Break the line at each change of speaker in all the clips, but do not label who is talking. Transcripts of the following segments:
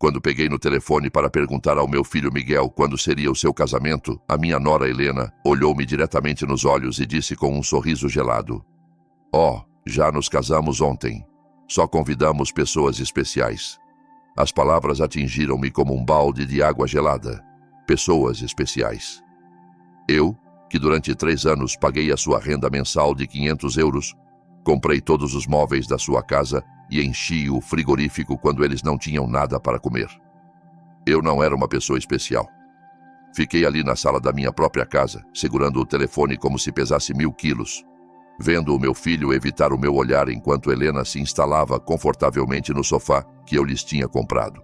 Quando peguei no telefone para perguntar ao meu filho Miguel quando seria o seu casamento, a minha nora Helena olhou-me diretamente nos olhos e disse com um sorriso gelado: "Oh, já nos casamos ontem. Só convidamos pessoas especiais." As palavras atingiram-me como um balde de água gelada. Pessoas especiais. Eu, que durante 3 anos paguei a sua renda mensal de 500 euros, comprei todos os móveis da sua casa e enchi o frigorífico quando eles não tinham nada para comer. Eu não era uma pessoa especial. Fiquei ali na sala da minha própria casa, segurando o telefone como se pesasse 1000 quilos, vendo o meu filho evitar o meu olhar enquanto Helena se instalava confortavelmente no sofá que eu lhes tinha comprado.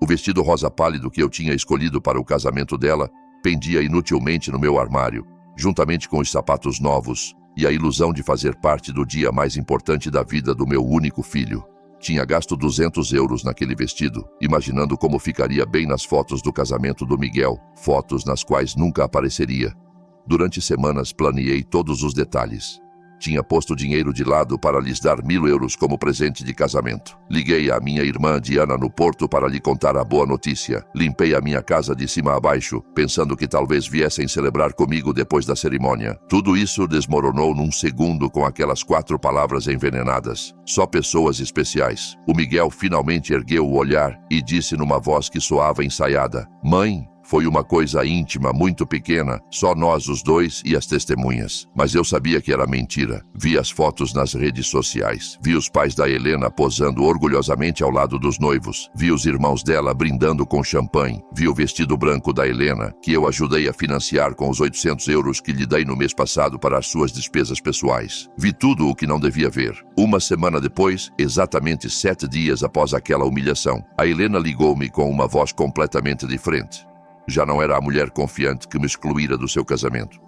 O vestido rosa pálido que eu tinha escolhido para o casamento dela pendia inutilmente no meu armário, juntamente com os sapatos novos e a ilusão de fazer parte do dia mais importante da vida do meu único filho. Tinha gasto 200 euros naquele vestido, imaginando como ficaria bem nas fotos do casamento do Miguel, fotos nas quais nunca apareceria. Durante semanas planeei todos os detalhes. Tinha posto dinheiro de lado para lhes dar 1000 euros como presente de casamento. Liguei à minha irmã Diana no Porto para lhe contar a boa notícia. Limpei a minha casa de cima a baixo, pensando que talvez viessem celebrar comigo depois da cerimônia. Tudo isso desmoronou num segundo com aquelas 4 palavras envenenadas. Só pessoas especiais. O Miguel finalmente ergueu o olhar e disse numa voz que soava ensaiada: "Mãe, foi uma coisa íntima, muito pequena, só nós os dois e as testemunhas." Mas eu sabia que era mentira. Vi as fotos nas redes sociais. Vi os pais da Helena posando orgulhosamente ao lado dos noivos. Vi os irmãos dela brindando com champanhe. Vi o vestido branco da Helena, que eu ajudei a financiar com os 800 euros que lhe dei no mês passado para as suas despesas pessoais. Vi tudo o que não devia ver. Uma semana depois, exatamente 7 dias após aquela humilhação, a Helena ligou-me com uma voz completamente diferente. Já não era a mulher confiante que me excluíra do seu casamento.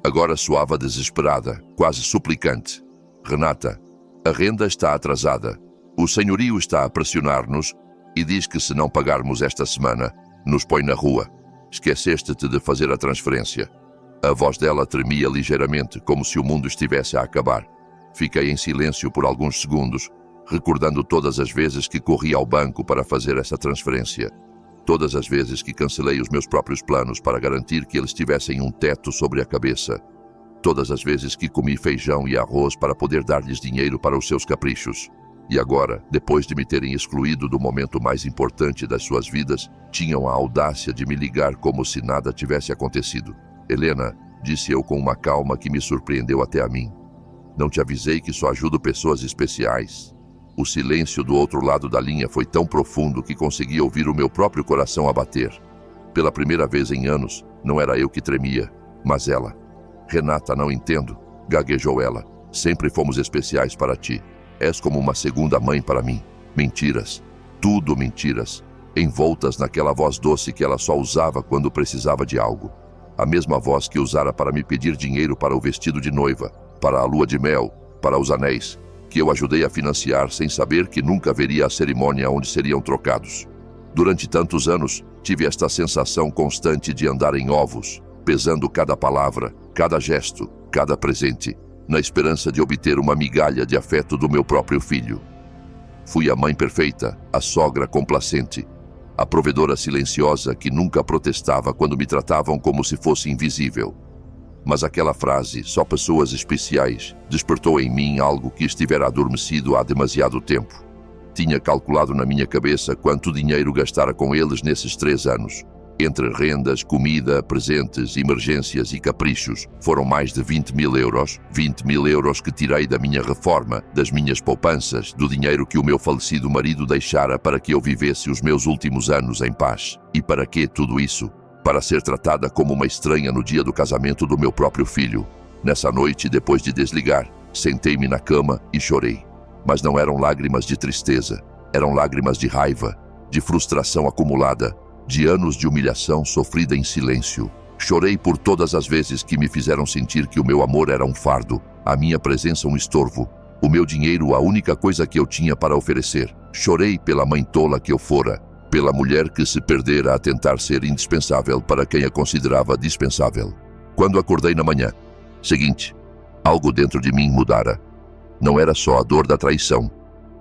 Agora soava desesperada, quase suplicante. "Renata, a renda está atrasada. O senhorio está a pressionar-nos e diz que se não pagarmos esta semana, nos põe na rua. Esqueceste-te de fazer a transferência." A voz dela tremia ligeiramente, como se o mundo estivesse a acabar. Fiquei em silêncio por alguns segundos, recordando todas as vezes que corri ao banco para fazer essa transferência. Todas as vezes que cancelei os meus próprios planos para garantir que eles tivessem um teto sobre a cabeça. Todas as vezes que comi feijão e arroz para poder dar-lhes dinheiro para os seus caprichos. E agora, depois de me terem excluído do momento mais importante das suas vidas, tinham a audácia de me ligar como se nada tivesse acontecido. "Helena", disse eu com uma calma que me surpreendeu até a mim, "não te avisei que só ajudo pessoas especiais?" O silêncio do outro lado da linha foi tão profundo que consegui ouvir o meu próprio coração a bater. Pela primeira vez em anos, não era eu que tremia, mas ela. "Renata, não entendo", gaguejou ela. "Sempre fomos especiais para ti. És como uma segunda mãe para mim." Mentiras. Tudo mentiras. Envoltas naquela voz doce que ela só usava quando precisava de algo. A mesma voz que usara para me pedir dinheiro para o vestido de noiva, para a lua de mel, para os anéis, que eu ajudei a financiar sem saber que nunca haveria a cerimônia onde seriam trocados. Durante tantos anos, tive esta sensação constante de andar em ovos, pesando cada palavra, cada gesto, cada presente, na esperança de obter uma migalha de afeto do meu próprio filho. Fui a mãe perfeita, a sogra complacente, a provedora silenciosa que nunca protestava quando me tratavam como se fosse invisível. Mas aquela frase, "só pessoas especiais", despertou em mim algo que estivera adormecido há demasiado tempo. Tinha calculado na minha cabeça quanto dinheiro gastara com eles nesses 3 anos. Entre rendas, comida, presentes, emergências e caprichos, foram mais de 20.000 euros. 20.000 euros que tirei da minha reforma, das minhas poupanças, do dinheiro que o meu falecido marido deixara para que eu vivesse os meus últimos anos em paz. E para que tudo isso? Para ser tratada como uma estranha no dia do casamento do meu próprio filho. Nessa noite, depois de desligar, sentei-me na cama e chorei. Mas não eram lágrimas de tristeza, eram lágrimas de raiva, de frustração acumulada, de anos de humilhação sofrida em silêncio. Chorei por todas as vezes que me fizeram sentir que o meu amor era um fardo, a minha presença um estorvo, o meu dinheiro a única coisa que eu tinha para oferecer. Chorei pela mãe tola que eu fora, pela mulher que se perdera a tentar ser indispensável para quem a considerava dispensável. Quando acordei na manhã seguinte, algo dentro de mim mudara. Não era só a dor da traição,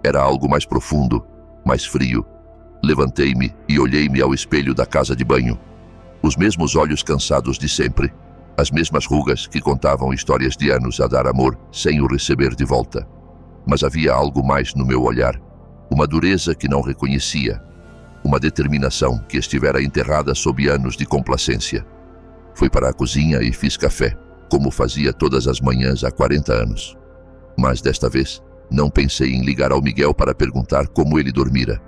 era algo mais profundo, mais frio, Levantei-me e olhei-me ao espelho da casa de banho. Os mesmos olhos cansados de sempre. As mesmas rugas que contavam histórias de anos a dar amor sem o receber de volta. Mas havia algo mais no meu olhar. Uma dureza que não reconhecia. Uma determinação que estivera enterrada sob anos de complacência. Fui para a cozinha e fiz café, como fazia todas as manhãs há 40 anos. Mas desta vez, não pensei em ligar ao Miguel para perguntar como ele dormira.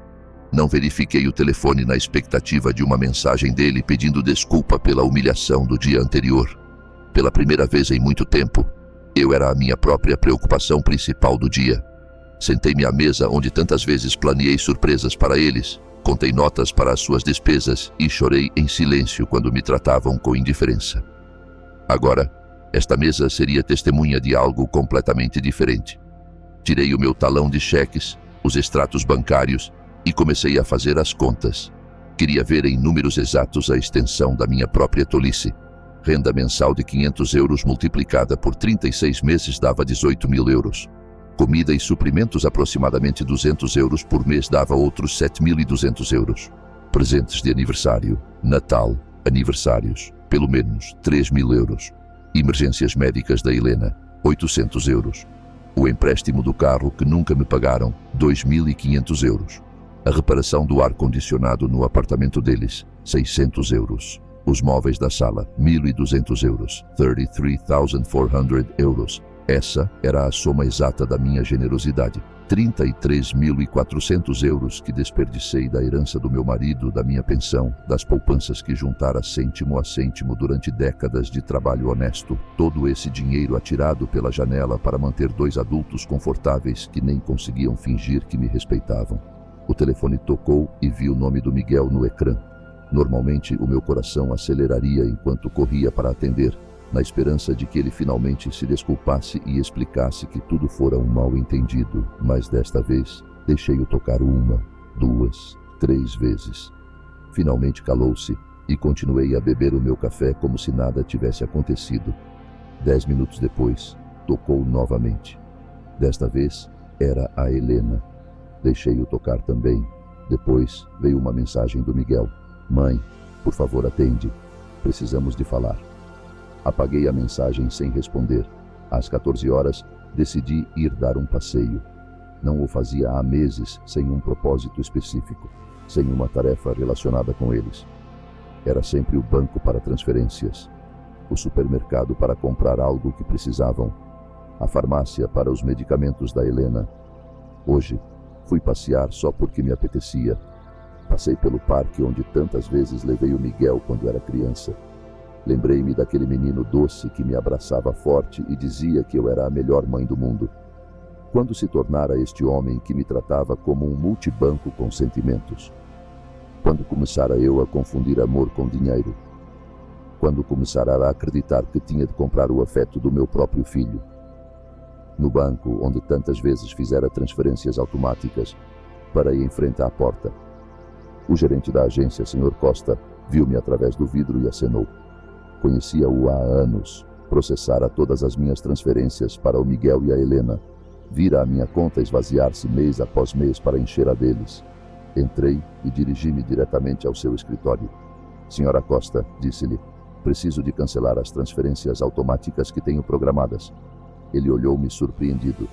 Não verifiquei o telefone na expectativa de uma mensagem dele pedindo desculpa pela humilhação do dia anterior. Pela primeira vez em muito tempo, eu era a minha própria preocupação principal do dia. Sentei-me à mesa onde tantas vezes planeei surpresas para eles, contei notas para as suas despesas e chorei em silêncio quando me tratavam com indiferença. Agora, esta mesa seria testemunha de algo completamente diferente. Tirei o meu talão de cheques, os extratos bancários e comecei a fazer as contas. Queria ver em números exatos a extensão da minha própria tolice. Renda mensal de 500 euros multiplicada por 36 meses dava 18 mil euros. Comida e suprimentos aproximadamente 200 euros por mês dava outros 7.200 euros. Presentes de aniversário, Natal, aniversários, pelo menos 3.000 euros. Emergências médicas da Helena, 800 euros. O empréstimo do carro que nunca me pagaram, 2.500 euros. A reparação do ar-condicionado no apartamento deles, 600 euros. Os móveis da sala, 1.200 euros, 33.400 euros. Essa era a soma exata da minha generosidade. 33.400 euros que desperdicei da herança do meu marido, da minha pensão, das poupanças que juntara cêntimo a cêntimo durante décadas de trabalho honesto. Todo esse dinheiro atirado pela janela para manter dois adultos confortáveis que nem conseguiam fingir que me respeitavam. O telefone tocou e vi o nome do Miguel no ecrã. Normalmente o meu coração aceleraria enquanto corria para atender, na esperança de que ele finalmente se desculpasse e explicasse que tudo fora um mal-entendido, mas desta vez deixei-o tocar 1, 2, 3 vezes. Finalmente calou-se e continuei a beber o meu café como se nada tivesse acontecido. 10 minutos depois, tocou novamente. Desta vez era a Helena. Deixei-o tocar também. Depois veio uma mensagem do Miguel. Mãe, por favor atende. Precisamos de falar. Apaguei a mensagem sem responder. Às 14 horas, decidi ir dar um passeio. Não o fazia há meses, sem um propósito específico, sem uma tarefa relacionada com eles. Era sempre o banco para transferências, o supermercado para comprar algo que precisavam, a farmácia para os medicamentos da Helena. Hoje, fui passear só porque me apetecia. Passei pelo parque onde tantas vezes levei o Miguel quando era criança. Lembrei-me daquele menino doce que me abraçava forte e dizia que eu era a melhor mãe do mundo. Quando se tornara este homem que me tratava como um multibanco com sentimentos? Quando começara eu a confundir amor com dinheiro? Quando começara a acreditar que tinha de comprar o afeto do meu próprio filho? No banco, onde tantas vezes fizera transferências automáticas, parei em frente à porta. O gerente da agência, Sr. Costa, viu-me através do vidro e acenou. Conhecia-o há anos, processara todas as minhas transferências para o Miguel e a Helena. Vira a minha conta esvaziar-se mês após mês para encher a deles. Entrei e dirigi-me diretamente ao seu escritório. Senhora Costa, disse-lhe, preciso de cancelar as transferências automáticas que tenho programadas. Ele olhou-me surpreendido.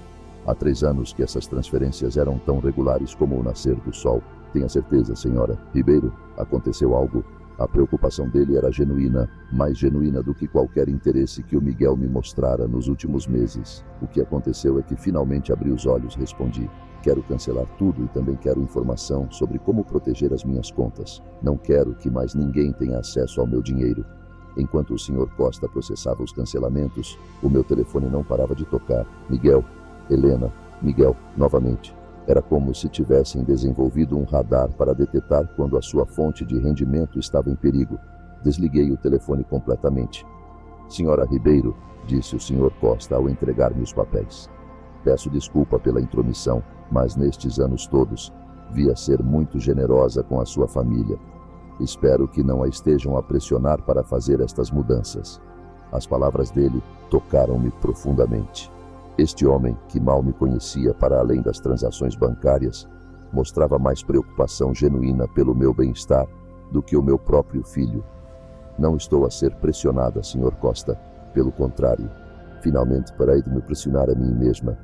Há 3 anos que essas transferências eram tão regulares como o nascer do sol. Tenha certeza, senhora. Ribeiro, aconteceu algo. A preocupação dele era genuína, mais genuína do que qualquer interesse que o Miguel me mostrara nos últimos meses. O que aconteceu é que finalmente abri os olhos, respondi. Quero cancelar tudo e também quero informação sobre como proteger as minhas contas. Não quero que mais ninguém tenha acesso ao meu dinheiro. Enquanto o Sr. Costa processava os cancelamentos, o meu telefone não parava de tocar. Miguel, Helena, Miguel, novamente. Era como se tivessem desenvolvido um radar para detectar quando a sua fonte de rendimento estava em perigo. Desliguei o telefone completamente. Senhora Ribeiro, disse o Sr. Costa ao entregar-me os papéis. Peço desculpa pela intromissão, mas nestes anos todos, vi-a ser muito generosa com a sua família. Espero que não a estejam a pressionar para fazer estas mudanças. As palavras dele tocaram-me profundamente. Este homem, que mal me conhecia para além das transações bancárias,
mostrava mais preocupação genuína pelo meu bem-estar do que o meu próprio filho. Não estou a ser pressionada, Sr. Costa. Pelo contrário, finalmente parei de me pressionar a mim mesma.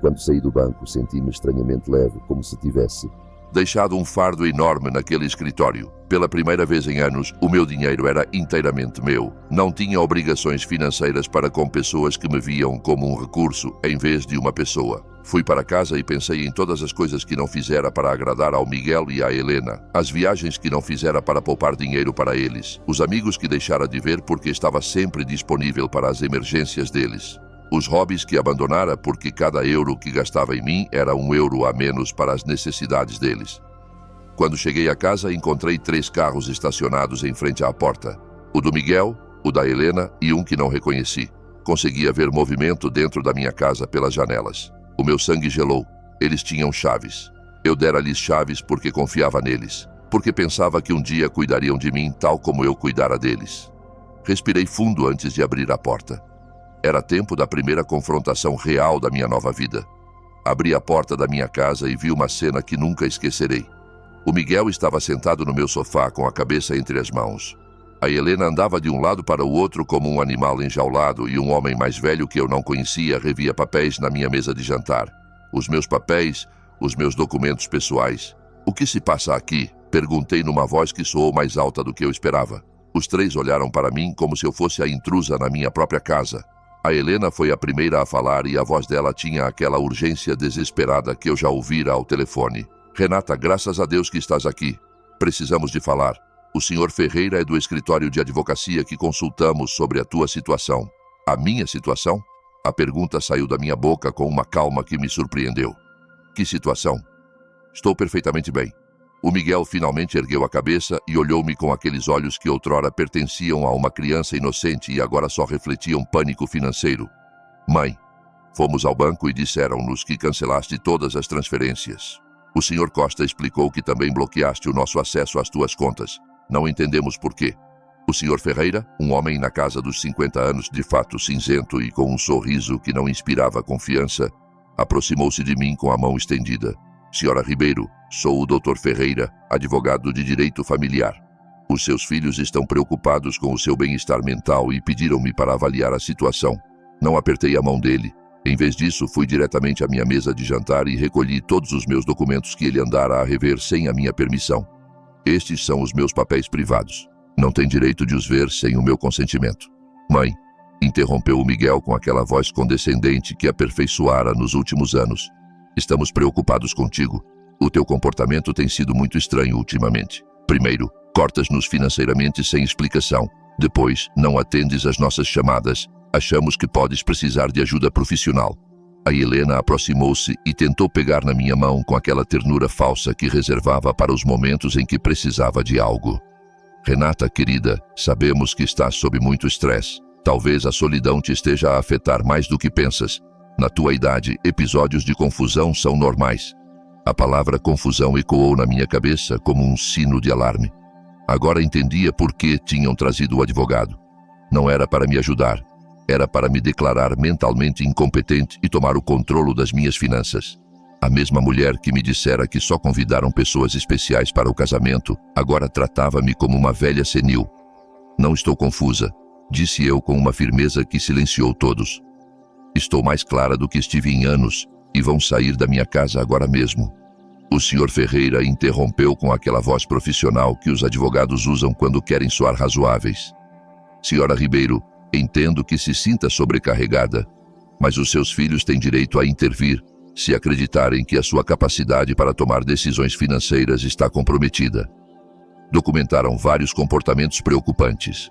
Quando saí do banco, senti-me estranhamente leve, como se tivesse
deixado um fardo enorme naquele escritório. Pela primeira vez em anos, o meu dinheiro era inteiramente meu. Não tinha obrigações financeiras para com pessoas que me viam como um recurso em vez de uma pessoa. Fui para casa e pensei em todas as coisas que não fizera para agradar ao Miguel e à Helena, as viagens que não fizera para poupar dinheiro para eles, os amigos que deixara de ver porque estava sempre disponível para as emergências deles, os hobbies que abandonara porque cada euro que gastava em mim era um euro a menos para as necessidades deles. Quando cheguei a casa, encontrei 3 carros estacionados em frente à porta. O do Miguel, o da Helena e um que não reconheci. Conseguia ver movimento dentro da minha casa pelas janelas. O meu sangue gelou. Eles tinham chaves. Eu dera-lhes chaves porque confiava neles, porque pensava que um dia cuidariam de mim tal como eu cuidara deles. Respirei fundo antes de abrir a porta. Era tempo da primeira confrontação real da minha nova vida. Abri a porta da minha casa e vi uma cena que nunca esquecerei. O Miguel estava sentado no meu sofá com a cabeça entre as mãos. A Helena andava de um lado para o outro como um animal enjaulado e um homem mais velho que eu não conhecia revia papéis na minha mesa de jantar. Os meus papéis, os meus documentos pessoais. O que se passa aqui? Perguntei numa voz que soou mais alta do que eu esperava. Os 3 olharam para mim como se eu fosse a intrusa na minha própria casa. A Helena foi a primeira a falar e a voz dela tinha aquela urgência desesperada que eu já ouvira ao telefone. Renata, graças a Deus que estás aqui. Precisamos de falar. O Sr. Ferreira é do escritório de advocacia que consultamos sobre a tua situação. A minha situação? A pergunta saiu da minha boca com uma calma que me surpreendeu. Que situação? Estou perfeitamente bem. O Miguel finalmente ergueu a cabeça e olhou-me com aqueles olhos que outrora pertenciam a uma criança inocente e agora só refletiam pânico financeiro. Mãe, fomos ao banco e disseram-nos que cancelaste todas as transferências. O Sr. Costa explicou que também bloqueaste o nosso acesso às tuas contas. Não entendemos por quê. O Sr. Ferreira, um homem na casa dos 50 anos, de fato cinzento e com um sorriso que não inspirava confiança, aproximou-se de mim com a mão estendida. Senhora Ribeiro, sou o Dr. Ferreira, advogado de direito familiar. Os seus filhos estão preocupados com o seu bem-estar mental e pediram-me para avaliar a situação. Não apertei a mão dele. Em vez disso, fui diretamente à minha mesa de jantar e recolhi todos os meus documentos que ele andara a rever sem a minha permissão. Estes são os meus papéis privados. Não tem direito de os ver sem o meu consentimento. Mãe, interrompeu o Miguel com aquela voz condescendente que aperfeiçoara nos últimos anos. Estamos preocupados contigo. O teu comportamento tem sido muito estranho ultimamente. Primeiro, cortas-nos financeiramente sem explicação. Depois, não atendes às nossas chamadas. Achamos que podes precisar de ajuda profissional. A Helena aproximou-se e tentou pegar na minha mão com aquela ternura falsa que reservava para os momentos em que precisava de algo. Renata, querida, sabemos que estás sob muito estresse. Talvez a solidão te esteja a afetar mais do que pensas. Na tua idade, episódios de confusão são normais. A palavra confusão ecoou na minha cabeça como um sino de alarme. Agora entendia por que tinham trazido o advogado. Não era para me ajudar. Era para me declarar mentalmente incompetente e tomar o controle das minhas finanças. A mesma mulher que me dissera que só convidaram pessoas especiais para o casamento, agora tratava-me como uma velha senil. Não estou confusa, disse eu com uma firmeza que silenciou todos. Estou mais clara do que estive em anos e vão sair da minha casa agora mesmo. O Sr. Ferreira interrompeu com aquela voz profissional que os advogados usam quando querem soar razoáveis. Senhora Ribeiro, entendo que se sinta sobrecarregada, mas os seus filhos têm direito a intervir se acreditarem que a sua capacidade para tomar decisões financeiras está comprometida. Documentaram vários comportamentos preocupantes.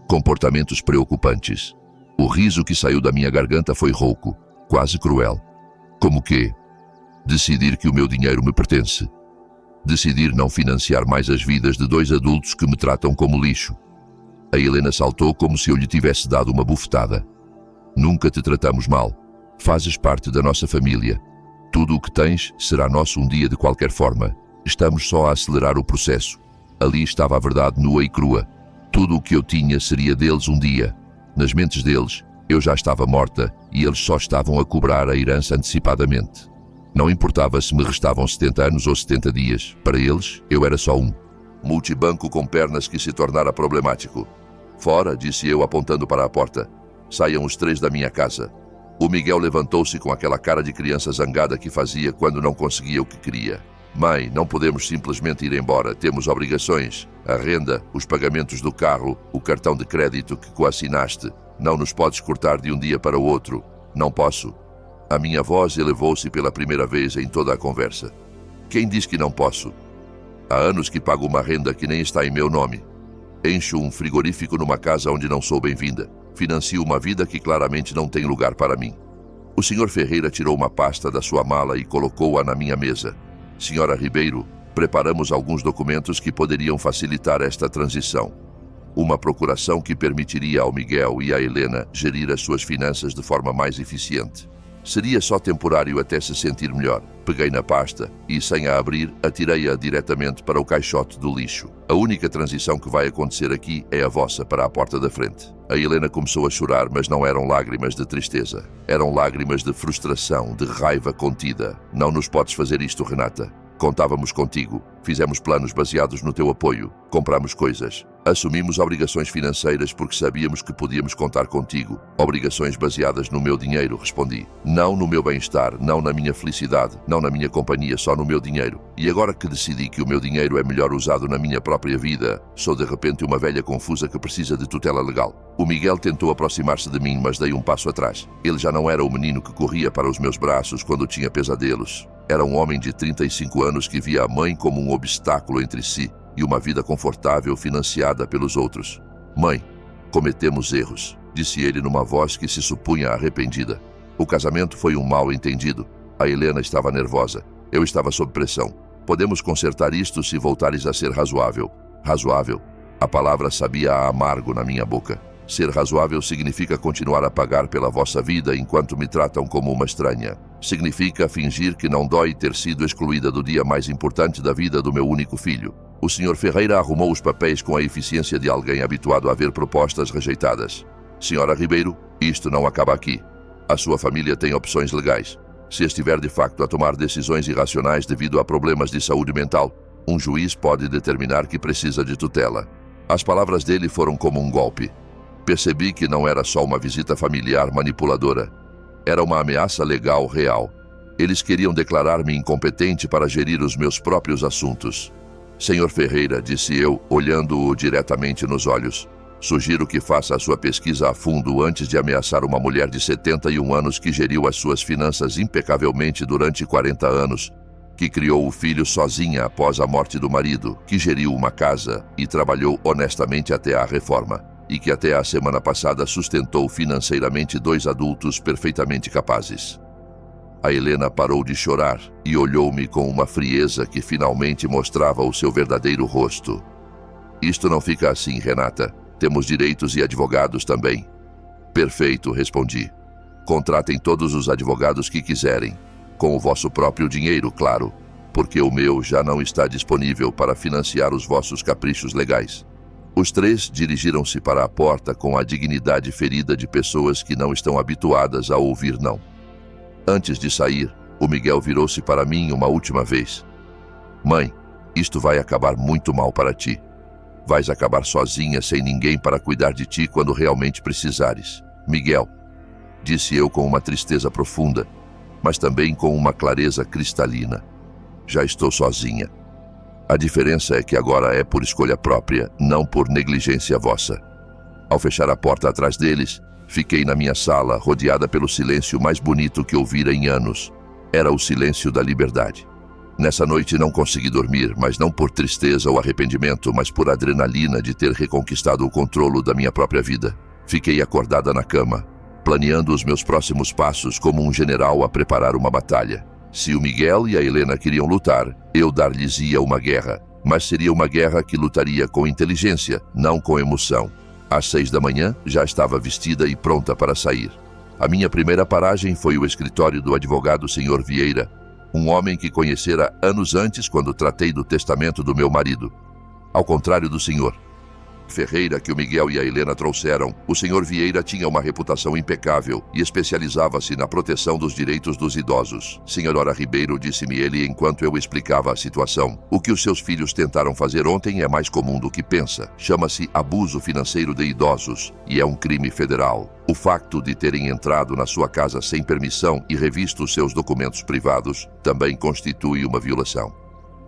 Comportamentos preocupantes. O riso que saiu da minha garganta foi rouco, quase cruel. Como que? Decidir que o meu dinheiro me pertence. Decidir não financiar mais as vidas de 2 adultos que me tratam como lixo. A Helena saltou como se eu lhe tivesse dado uma bufetada. Nunca te tratamos mal. Fazes parte da nossa família. Tudo o que tens será nosso um dia de qualquer forma. Estamos só a acelerar o processo. Ali estava a verdade nua e crua. Tudo o que eu tinha seria deles um dia. Nas mentes deles, eu já estava morta e eles só estavam a cobrar a herança antecipadamente. Não importava se me restavam 70 anos ou 70 dias. Para eles, eu era só um multibanco com pernas que se tornara problemático. Fora, disse eu apontando para a porta. Saiam os 3 da minha casa. O Miguel levantou-se com aquela cara de criança zangada que fazia quando não conseguia o que queria. Mãe, não podemos simplesmente ir embora. Temos obrigações. A renda, os pagamentos do carro, o cartão de crédito que coassinaste. Não nos podes cortar de um dia para o outro. Não posso. A minha voz elevou-se pela primeira vez em toda a conversa. Quem diz que não posso? Há anos que pago uma renda que nem está em meu nome. Encho um frigorífico numa casa onde não sou bem-vinda. Financio uma vida que claramente não tem lugar para mim. O Sr. Ferreira tirou uma pasta da sua mala e colocou-a na minha mesa. Senhora Ribeiro, preparamos alguns documentos que poderiam facilitar esta transição. Uma procuração que permitiria ao Miguel e à Helena gerir as suas finanças de forma mais eficiente. Seria só temporário até se sentir melhor. Peguei na pasta e, sem a abrir, atirei-a diretamente para o caixote do lixo. A única transição que vai acontecer aqui é a vossa para a porta da frente. A Helena começou a chorar, mas não eram lágrimas de tristeza. Eram lágrimas de frustração, de raiva contida. Não nos podes fazer isto, Renata. Contávamos contigo, fizemos planos baseados no teu apoio, compramos coisas, assumimos obrigações financeiras porque sabíamos que podíamos contar contigo. Obrigações baseadas no meu dinheiro, respondi. Não no meu bem-estar, não na minha felicidade, não na minha companhia, só no meu dinheiro. E agora que decidi que o meu dinheiro é melhor usado na minha própria vida, sou de repente uma velha confusa que precisa de tutela legal. O Miguel tentou aproximar-se de mim, mas dei um passo atrás. Ele já não era o menino que corria para os meus braços quando tinha pesadelos. Era um homem de 35 anos que via a mãe como um obstáculo entre si e uma vida confortável financiada pelos outros. Mãe, cometemos erros, disse ele numa voz que se supunha arrependida. O casamento foi um mal-entendido. A Helena estava nervosa. Eu estava sob pressão. Podemos consertar isto se voltares a ser razoável. Razoável? A palavra sabia a amargo na minha boca. Ser razoável significa continuar a pagar pela vossa vida enquanto me tratam como uma estranha. Significa fingir que não dói ter sido excluída do dia mais importante da vida do meu único filho. O Sr. Ferreira arrumou os papéis com a eficiência de alguém habituado a ver propostas rejeitadas. Senhora Ribeiro, isto não acaba aqui. A sua família tem opções legais. Se estiver de facto a tomar decisões irracionais devido a problemas de saúde mental, um juiz pode determinar que precisa de tutela. As palavras dele foram como um golpe. Percebi que não era só uma visita familiar manipuladora. Era uma ameaça legal real. Eles queriam declarar-me incompetente para gerir os meus próprios assuntos. Senhor Ferreira, disse eu, olhando-o diretamente nos olhos, sugiro que faça a sua pesquisa a fundo antes de ameaçar uma mulher de 71 anos que geriu as suas finanças impecavelmente durante 40 anos, que criou o filho sozinha após a morte do marido, que geriu uma casa e trabalhou honestamente até a reforma, e que até a semana passada sustentou financeiramente 2 adultos perfeitamente capazes. A Helena parou de chorar e olhou-me com uma frieza que finalmente mostrava o seu verdadeiro rosto. Isto não fica assim, Renata. Temos direitos e advogados também. Perfeito, respondi. Contratem todos os advogados que quiserem, com o vosso próprio dinheiro, claro, porque o meu já não está disponível para financiar os vossos caprichos legais. Os 3 dirigiram-se para a porta com a dignidade ferida de pessoas que não estão habituadas a ouvir não. Antes de sair, o Miguel virou-se para mim uma última vez. Mãe, isto vai acabar muito mal para ti. Vais acabar sozinha, sem ninguém para cuidar de ti quando realmente precisares. Miguel, disse eu com uma tristeza profunda, mas também com uma clareza cristalina. Já estou sozinha. A diferença é que agora é por escolha própria, não por negligência vossa. Ao fechar a porta atrás deles, fiquei na minha sala, rodeada pelo silêncio mais bonito que ouvira em anos. Era o silêncio da liberdade. Nessa noite não consegui dormir, mas não por tristeza ou arrependimento, mas por adrenalina de ter reconquistado o controle da minha própria vida. Fiquei acordada na cama, planeando os meus próximos passos como um general a preparar uma batalha. Se o Miguel e a Helena queriam lutar, eu dar-lhes-ia uma guerra, mas seria uma guerra que lutaria com inteligência, não com emoção. Às 6 da manhã, já estava vestida e pronta para sair. A minha primeira paragem foi o escritório do advogado Sr. Vieira, um homem que conhecera anos antes quando tratei do testamento do meu marido. Ao contrário do senhor, Ferreira que o Miguel e a Helena trouxeram, o Sr. Vieira tinha uma reputação impecável e especializava-se na proteção dos direitos dos idosos. Senhora Ribeiro, disse-me ele enquanto eu explicava a situação, o que os seus filhos tentaram fazer ontem é mais comum do que pensa. Chama-se abuso financeiro de idosos e é um crime federal. O facto de terem entrado na sua casa sem permissão e revisto seus documentos privados também constitui uma violação.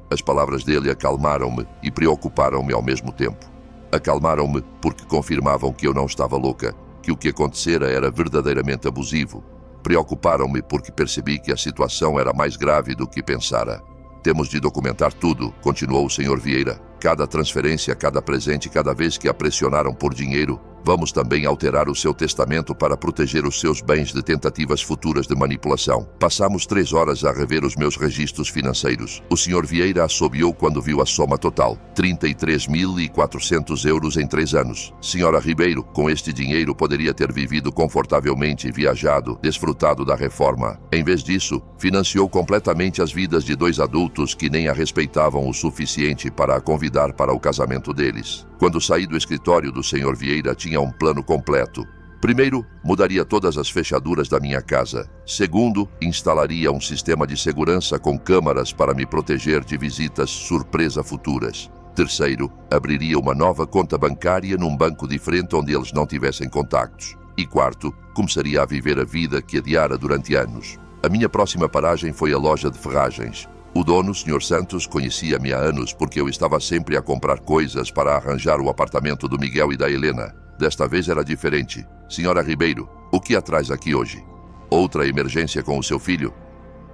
As palavras dele acalmaram-me e preocuparam-me ao mesmo tempo. Acalmaram-me porque confirmavam que eu não estava louca, que o que acontecera era verdadeiramente abusivo. Preocuparam-me porque percebi que a situação era mais grave do que pensara. Temos de documentar tudo, continuou o Sr. Vieira. Cada transferência, cada presente, cada vez que a pressionaram por dinheiro. Vamos também alterar o seu testamento para proteger os seus bens de tentativas futuras de manipulação. Passamos 3 horas a rever os meus registros financeiros. O Sr. Vieira assobiou quando viu a soma total. 33.400 euros em 3 anos. Senhora Ribeiro, com este dinheiro poderia ter vivido confortavelmente, viajado, desfrutado da reforma. Em vez disso, financiou completamente as vidas de 2 adultos que nem a respeitavam o suficiente para a convidar para o casamento deles. Quando saí do escritório do Sr. Vieira, tinha um plano completo. Primeiro, mudaria todas as fechaduras da minha casa. Segundo, instalaria um sistema de segurança com câmaras para me proteger de visitas surpresa futuras. Terceiro, abriria uma nova conta bancária num banco diferente onde eles não tivessem contactos. E quarto, começaria a viver a vida que adiara durante anos. A minha próxima paragem foi a loja de ferragens. O dono, Sr. Santos, conhecia-me há anos porque eu estava sempre a comprar coisas para arranjar o apartamento do Miguel e da Helena. Desta vez era diferente. Senhora Ribeiro, o que a traz aqui hoje? Outra emergência com o seu filho?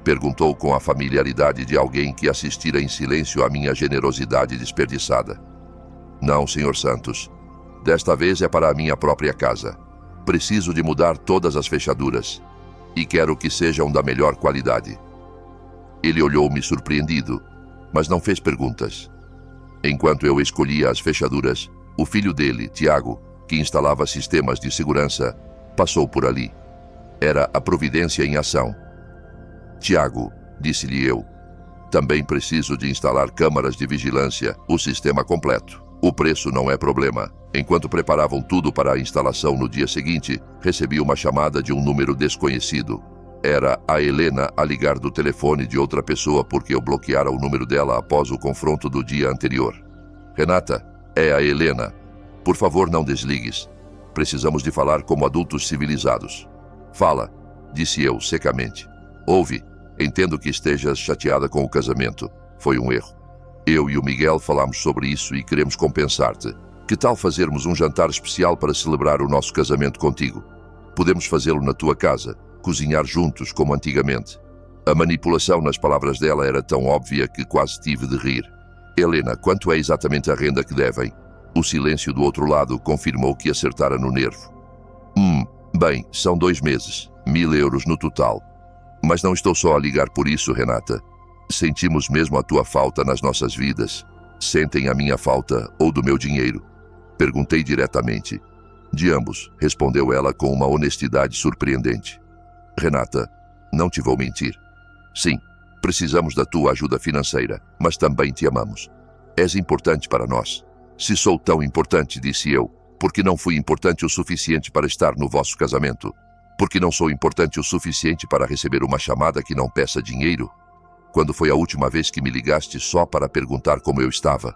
Perguntou com a familiaridade de alguém que assistira em silêncio à minha generosidade desperdiçada. Não, Sr. Santos. Desta vez é para a minha própria casa. Preciso de mudar todas as fechaduras. E quero que sejam da melhor qualidade. Ele olhou-me surpreendido, mas não fez perguntas. Enquanto eu escolhia as fechaduras, o filho dele, Tiago, que instalava sistemas de segurança, passou por ali. Era a providência em ação. Tiago, disse-lhe eu, também preciso de instalar câmaras de vigilância, o sistema completo. O preço não é problema. Enquanto preparavam tudo para a instalação no dia seguinte, recebi uma chamada de um número desconhecido. Era a Helena a ligar do telefone de outra pessoa porque eu bloqueara o número dela após o confronto do dia anterior. Renata, é a Helena. Por favor, não desligues. Precisamos de falar como adultos civilizados. Fala, disse eu secamente. Ouve, entendo que estejas chateada com o casamento. Foi um erro. Eu e o Miguel falamos sobre isso e queremos compensar-te. Que tal fazermos um jantar especial para celebrar o nosso casamento contigo? Podemos fazê-lo na tua casa. Cozinhar juntos como antigamente. A manipulação nas palavras dela era tão óbvia que quase tive de rir. Helena, quanto é exatamente a renda que devem? O silêncio do outro lado confirmou que acertara no nervo. Bem, são 2 meses. 1.000 euros no total. Mas não estou só a ligar por isso, Renata. Sentimos mesmo a tua falta nas nossas vidas. Sentem a minha falta ou do meu dinheiro? Perguntei diretamente. De ambos, respondeu ela com uma honestidade surpreendente. Renata, não te vou mentir. Sim, precisamos da tua ajuda financeira, mas também te amamos. És importante para nós. Se sou tão importante, disse eu, porque não fui importante o suficiente para estar no vosso casamento? Porque não sou importante o suficiente para receber uma chamada que não peça dinheiro? Quando foi a última vez que me ligaste só para perguntar como eu estava?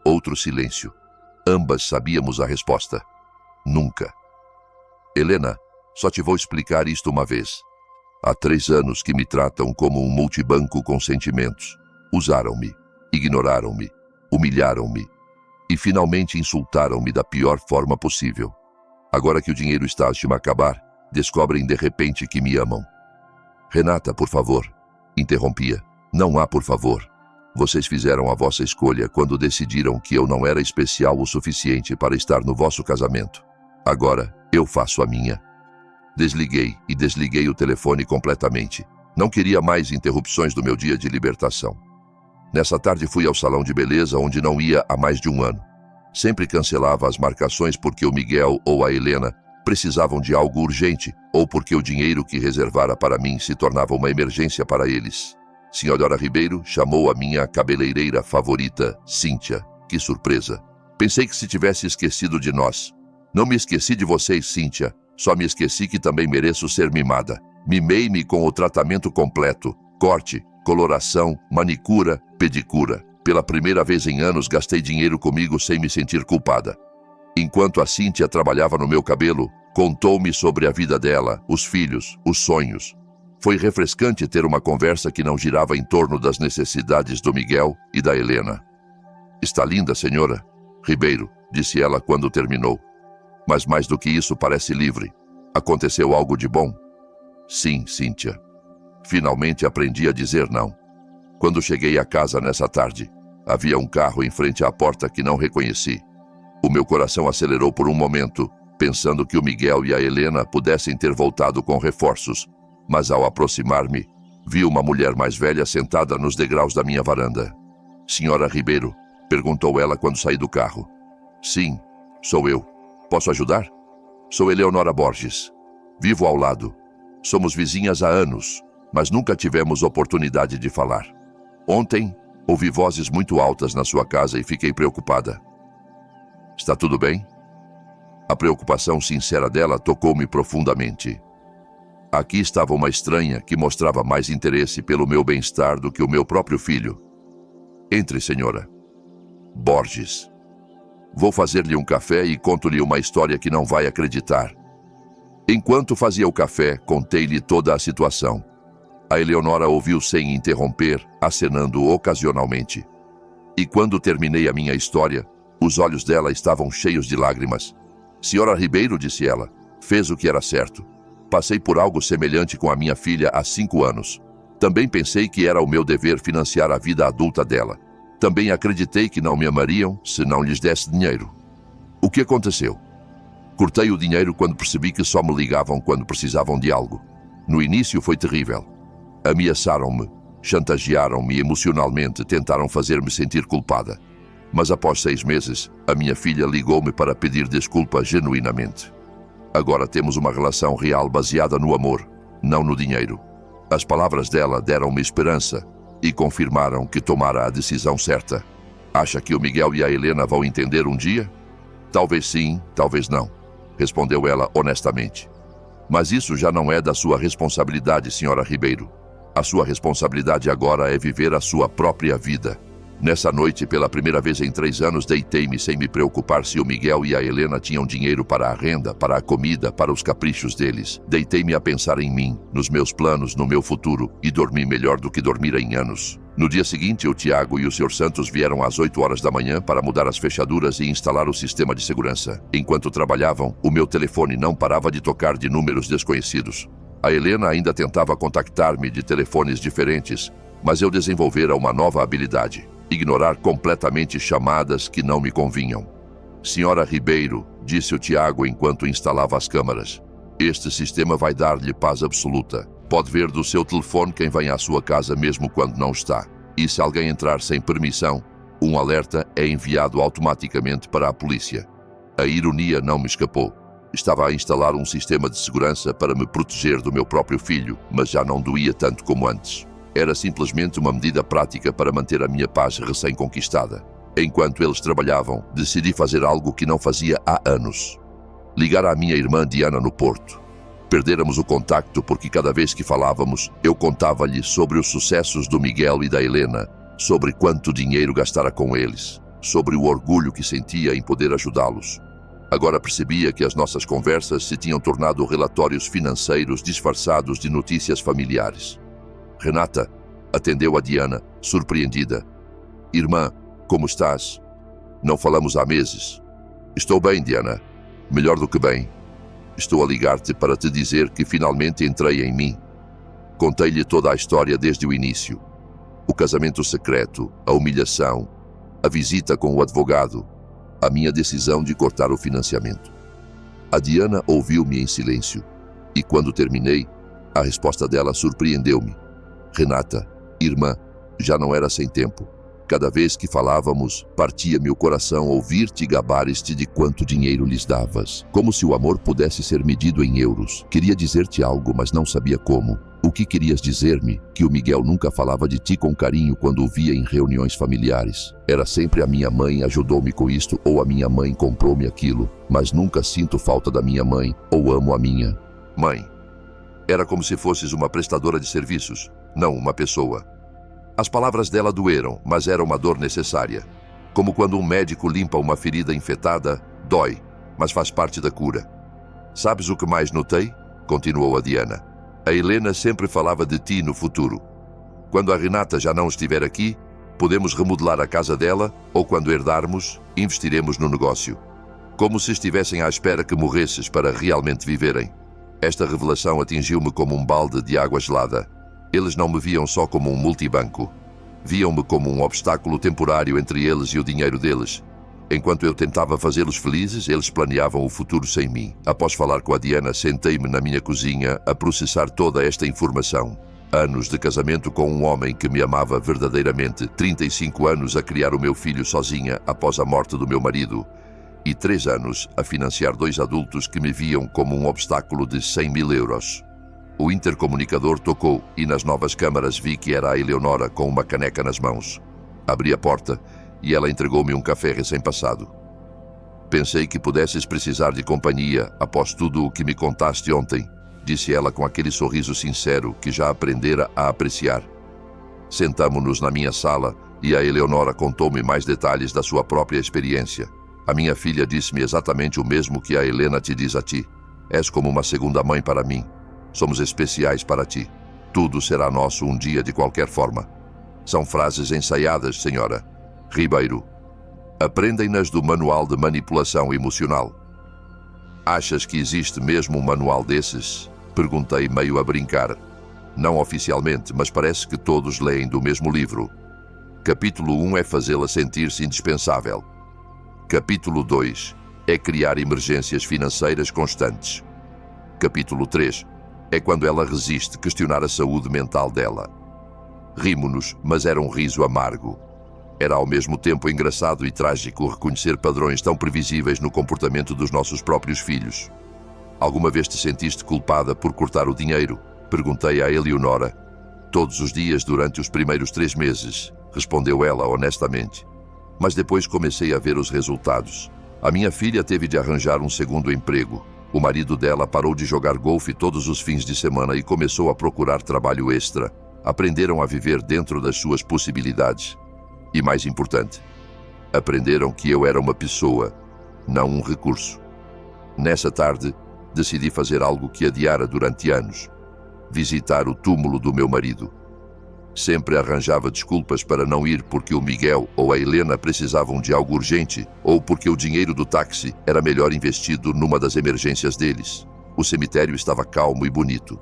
Outro silêncio. Ambas sabíamos a resposta. Nunca. Helena, só te vou explicar isto uma vez. Há 3 anos que me tratam como um multibanco com sentimentos. Usaram-me, ignoraram-me, humilharam-me e finalmente insultaram-me da pior forma possível. Agora que o dinheiro está a me acabar, descobrem de repente que me amam. Renata, por favor, interrompia. Não há por favor. Vocês fizeram a vossa escolha quando decidiram que eu não era especial o suficiente para estar no vosso casamento. Agora, eu faço a minha. Desliguei o telefone completamente. Não queria mais interrupções do meu dia de libertação. Nessa tarde fui ao salão de beleza onde não ia há mais de 1 ano. Sempre cancelava as marcações porque o Miguel ou a Helena precisavam de algo urgente ou porque o dinheiro que reservara para mim se tornava uma emergência para eles. Senhora Ribeiro chamou a minha cabeleireira favorita, Cíntia. Que surpresa! Pensei que se tivesse esquecido de nós. Não me esqueci de vocês, Cíntia. Só me esqueci que também mereço ser mimada. Mimei-me com o tratamento completo. Corte, coloração, manicura, pedicura. Pela primeira vez em anos gastei dinheiro comigo sem me sentir culpada. Enquanto a Cíntia trabalhava no meu cabelo, contou-me sobre a vida dela, os filhos, os sonhos. Foi refrescante ter uma conversa que não girava em torno das necessidades do Miguel e da Helena. Está linda, senhora Ribeiro, disse ela quando terminou. Mas mais do que isso, parece livre. Aconteceu algo de bom? Sim, Cíntia. Finalmente aprendi a dizer não. Quando cheguei à casa nessa tarde, havia um carro em frente à porta que não reconheci. O meu coração acelerou por um momento, pensando que o Miguel e a Helena pudessem ter voltado com reforços, mas ao aproximar-me, vi uma mulher mais velha sentada nos degraus da minha varanda. Senhora Ribeiro, perguntou ela quando saí do carro. Sim, sou eu. Posso ajudar? Sou Eleonora Borges. Vivo ao lado. Somos vizinhas há anos, mas nunca tivemos oportunidade de falar. Ontem, ouvi vozes muito altas na sua casa e fiquei preocupada. Está tudo bem? A preocupação sincera dela tocou-me profundamente. Aqui estava uma estranha que mostrava mais interesse pelo meu bem-estar do que o meu próprio filho. Entre, senhora. Borges. Vou fazer-lhe um café e conto-lhe uma história que não vai acreditar. Enquanto fazia o café, contei-lhe toda a situação. A Eleonora ouviu sem interromper, acenando ocasionalmente. E quando terminei a minha história, os olhos dela estavam cheios de lágrimas. Senhora Ribeiro, disse ela, fez o que era certo. Passei por algo semelhante com a minha filha há 5 anos. Também pensei que era o meu dever financiar a vida adulta dela. Também acreditei que não me amariam se não lhes desse dinheiro. O que aconteceu? Cortei o dinheiro quando percebi que só me ligavam quando precisavam de algo. No início foi terrível. Ameaçaram-me, chantagearam-me emocionalmente, tentaram fazer-me sentir culpada. Mas após 6 meses, a minha filha ligou-me para pedir desculpa genuinamente. Agora temos uma relação real baseada no amor, não no dinheiro. As palavras dela deram-me esperança e confirmaram que tomara a decisão certa. Acha que o Miguel e a Helena vão entender um dia? Talvez sim, talvez não, respondeu ela honestamente. Mas isso já não é da sua responsabilidade, senhora Ribeiro. A sua responsabilidade agora é viver a sua própria vida. Nessa noite, pela primeira vez em 3 anos, deitei-me sem me preocupar se o Miguel e a Helena tinham dinheiro para a renda, para a comida, para os caprichos deles. Deitei-me a pensar em mim, nos meus planos, no meu futuro, e dormi melhor do que dormira em anos. No dia seguinte, o Tiago e o Sr. Santos vieram às 8 horas da manhã para mudar as fechaduras e instalar o sistema de segurança. Enquanto trabalhavam, o meu telefone não parava de tocar de números desconhecidos. A Helena ainda tentava contactar-me de telefones diferentes, mas eu desenvolvera uma nova habilidade: ignorar completamente chamadas que não me convinham. Senhora Ribeiro, disse o Tiago enquanto instalava as câmaras, este sistema vai dar-lhe paz absoluta. Pode ver do seu telefone quem vem à sua casa mesmo quando não está. E se alguém entrar sem permissão, um alerta é enviado automaticamente para a polícia. A ironia não me escapou. Estava a instalar um sistema de segurança para me proteger do meu próprio filho, mas já não doía tanto como antes. Era simplesmente uma medida prática para manter a minha paz recém-conquistada. Enquanto eles trabalhavam, decidi fazer algo que não fazia há anos. Ligar à minha irmã Diana no Porto. Perdéramos o contacto porque cada vez que falávamos, eu contava-lhe sobre os sucessos do Miguel e da Helena, sobre quanto dinheiro gastara com eles, sobre o orgulho que sentia em poder ajudá-los. Agora percebia que as nossas conversas se tinham tornado relatórios financeiros disfarçados de notícias familiares. Renata, atendeu a Diana, surpreendida. Irmã, como estás? Não falamos há meses. Estou bem, Diana. Melhor do que bem. Estou a ligar-te para te dizer que finalmente entrei em mim. Contei-lhe toda a história desde o início. O casamento secreto, a humilhação, a visita com o advogado, a minha decisão de cortar o financiamento. A Diana ouviu-me em silêncio, e quando terminei, a resposta dela surpreendeu-me. Renata, irmã, já não era sem tempo. Cada vez que falávamos, partia-me o coração ouvir-te gabares-te de quanto dinheiro lhes davas, como se o amor pudesse ser medido em euros. Queria dizer-te algo, mas não sabia como. O que querias dizer-me? Que o Miguel nunca falava de ti com carinho quando o via em reuniões familiares. Era sempre a minha mãe ajudou-me com isto ou a minha mãe comprou-me aquilo, mas nunca sinto falta da minha mãe ou amo a minha mãe. Era como se fosses uma prestadora de serviços, não uma pessoa. As palavras dela doeram, mas era uma dor necessária. Como quando um médico limpa uma ferida infectada, dói, mas faz parte da cura. Sabes o que mais notei? Continuou a Diana. A Helena sempre falava de ti no futuro. Quando a Renata já não estiver aqui, podemos remodelar a casa dela ou, quando herdarmos, investiremos no negócio. Como se estivessem à espera que morresses para realmente viverem. Esta revelação atingiu-me como um balde de água gelada. Eles não me viam só como um multibanco. Viam-me como um obstáculo temporário entre eles e o dinheiro deles. Enquanto eu tentava fazê-los felizes, eles planeavam o futuro sem mim. Após falar com a Diana, sentei-me na minha cozinha a processar toda esta informação. Anos de casamento com um homem que me amava verdadeiramente, 35 anos a criar o meu filho sozinha após a morte do meu marido, e 3 anos a financiar 2 adultos que me viam como um obstáculo de 100 mil euros. O intercomunicador tocou e nas novas câmaras vi que era a Eleonora com uma caneca nas mãos. Abri a porta e ela entregou-me um café recém-passado. Pensei que pudesses precisar de companhia após tudo o que me contaste ontem, disse ela com aquele sorriso sincero que já aprendera a apreciar. Sentamo-nos na minha sala e a Eleonora contou-me mais detalhes da sua própria experiência. A minha filha disse-me exatamente o mesmo que a Helena te diz a ti. És como uma segunda mãe para mim. Somos especiais para ti. Tudo será nosso um dia de qualquer forma. São frases ensaiadas, senhora. Ribeiro. Aprendem-nas do Manual de Manipulação Emocional. Achas que existe mesmo um manual desses? Perguntei meio a brincar. Não oficialmente, mas parece que todos leem do mesmo livro. Capítulo 1 é fazê-la sentir-se indispensável. Capítulo 2 é criar emergências financeiras constantes. Capítulo 3 é quando ela resiste questionar a saúde mental dela. Rimo-nos, mas era um riso amargo. Era ao mesmo tempo engraçado e trágico reconhecer padrões tão previsíveis no comportamento dos nossos próprios filhos. Alguma vez te sentiste culpada por cortar o dinheiro? Perguntei a Eleonora. Todos os dias durante os primeiros 3 meses, respondeu ela honestamente. Mas depois comecei a ver os resultados. A minha filha teve de arranjar um segundo emprego. O marido dela parou de jogar golfe todos os fins de semana e começou a procurar trabalho extra. Aprenderam a viver dentro das suas possibilidades. E mais importante, aprenderam que eu era uma pessoa, não um recurso. Nessa tarde, decidi fazer algo que adiara durante anos. Visitar o túmulo do meu marido. Sempre arranjava desculpas para não ir porque o Miguel ou a Helena precisavam de algo urgente ou porque o dinheiro do táxi era melhor investido numa das emergências deles. O cemitério estava calmo e bonito.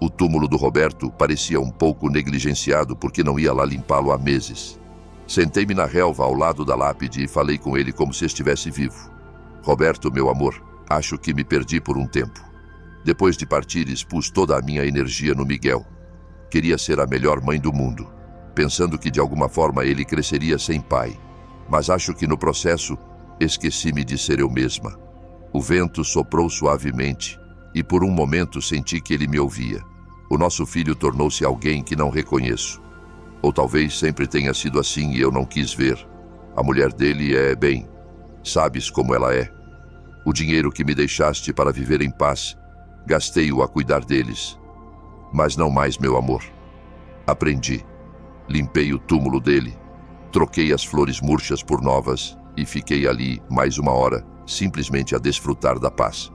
O túmulo do Roberto parecia um pouco negligenciado porque não ia lá limpá-lo há meses. Sentei-me na relva ao lado da lápide e falei com ele como se estivesse vivo. Roberto, meu amor, acho que me perdi por um tempo. Depois de partir, expus toda a minha energia no Miguel. Queria ser a melhor mãe do mundo, pensando que de alguma forma ele cresceria sem pai. Mas acho que no processo, esqueci-me de ser eu mesma. O vento soprou suavemente e por um momento senti que ele me ouvia. O nosso filho tornou-se alguém que não reconheço. Ou talvez sempre tenha sido assim e eu não quis ver. A mulher dele é bem. Sabes como ela é. O dinheiro que me deixaste para viver em paz, gastei-o a cuidar deles. Mas não mais, meu amor. Aprendi. Limpei o túmulo dele. Troquei as flores murchas por novas e fiquei ali mais 1 hora, simplesmente a desfrutar da paz.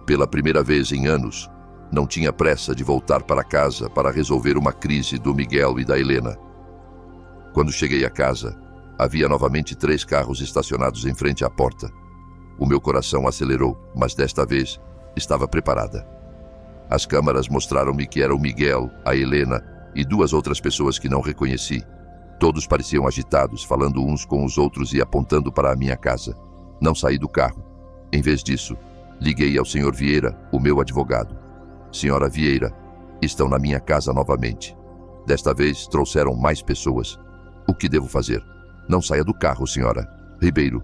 Pela primeira vez em anos, não tinha pressa de voltar para casa para resolver uma crise do Miguel e da Helena. Quando cheguei a casa, havia novamente 3 carros estacionados em frente à porta. O meu coração acelerou, mas desta vez estava preparada. As câmaras mostraram-me que era o Miguel, a Helena e 2 outras pessoas que não reconheci. Todos pareciam agitados, falando uns com os outros e apontando para a minha casa. Não saí do carro. Em vez disso, liguei ao Sr. Vieira, o meu advogado. Senhora Vieira, estão na minha casa novamente. Desta vez trouxeram mais pessoas. O que devo fazer? Não saia do carro, senhora. Ribeiro.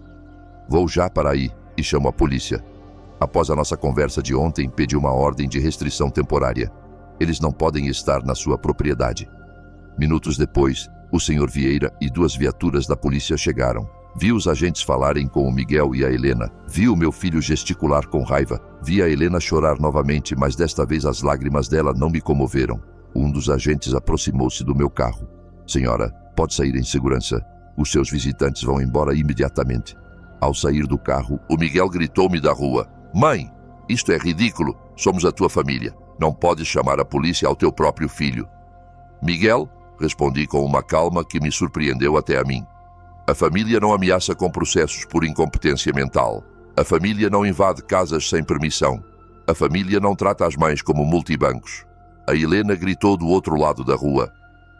Vou já para aí e chamo a polícia. Após a nossa conversa de ontem, pedi uma ordem de restrição temporária. Eles não podem estar na sua propriedade. Minutos depois, o senhor Vieira e 2 viaturas da polícia chegaram. Vi os agentes falarem com o Miguel e a Helena. Vi o meu filho gesticular com raiva. Vi a Helena chorar novamente, mas desta vez as lágrimas dela não me comoveram. Um dos agentes aproximou-se do meu carro. Senhora, pode sair em segurança. Os seus visitantes vão embora imediatamente. Ao sair do carro, o Miguel gritou-me da rua. Mãe, isto é ridículo. Somos a tua família. Não podes chamar a polícia ao teu próprio filho. Miguel, respondi com uma calma que me surpreendeu até a mim. A família não ameaça com processos por incompetência mental. A família não invade casas sem permissão. A família não trata as mães como multibancos. A Helena gritou do outro lado da rua.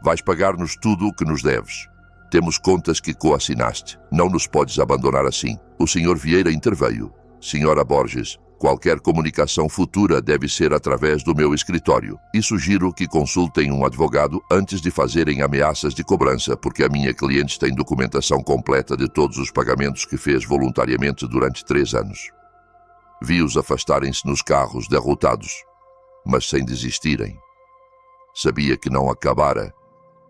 Vais pagar-nos tudo o que nos deves. Temos contas que coassinaste. Não nos podes abandonar assim. O senhor Vieira interveio. Senhora Borges, qualquer comunicação futura deve ser através do meu escritório. E sugiro que consultem um advogado antes de fazerem ameaças de cobrança, porque a minha cliente tem documentação completa de todos os pagamentos que fez voluntariamente durante 3 anos. Vi-os afastarem-se nos carros derrotados, mas sem desistirem. Sabia que não acabara,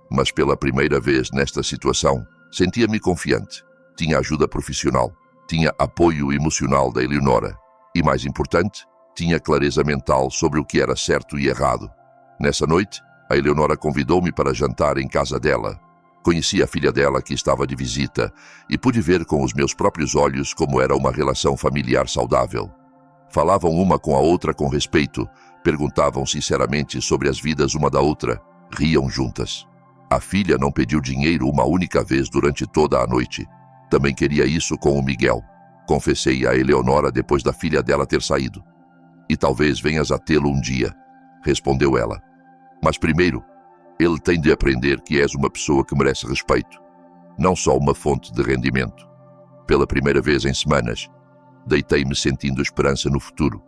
mas pela primeira vez nesta situação, sentia-me confiante. Tinha ajuda profissional, tinha apoio emocional da Eleonora. E, mais importante, tinha clareza mental sobre o que era certo e errado. Nessa noite, a Eleonora convidou-me para jantar em casa dela. Conheci a filha dela que estava de visita e pude ver com os meus próprios olhos como era uma relação familiar saudável. Falavam uma com a outra com respeito, perguntavam sinceramente sobre as vidas uma da outra, riam juntas. A filha não pediu dinheiro uma única vez durante toda a noite. Também queria isso com o Miguel. Confessei a Eleonora depois da filha dela ter saído. E talvez venhas a tê-lo um dia, respondeu ela. Mas primeiro, ele tem de aprender que és uma pessoa que merece respeito, não só uma fonte de rendimento. Pela primeira vez em semanas, deitei-me sentindo esperança no futuro.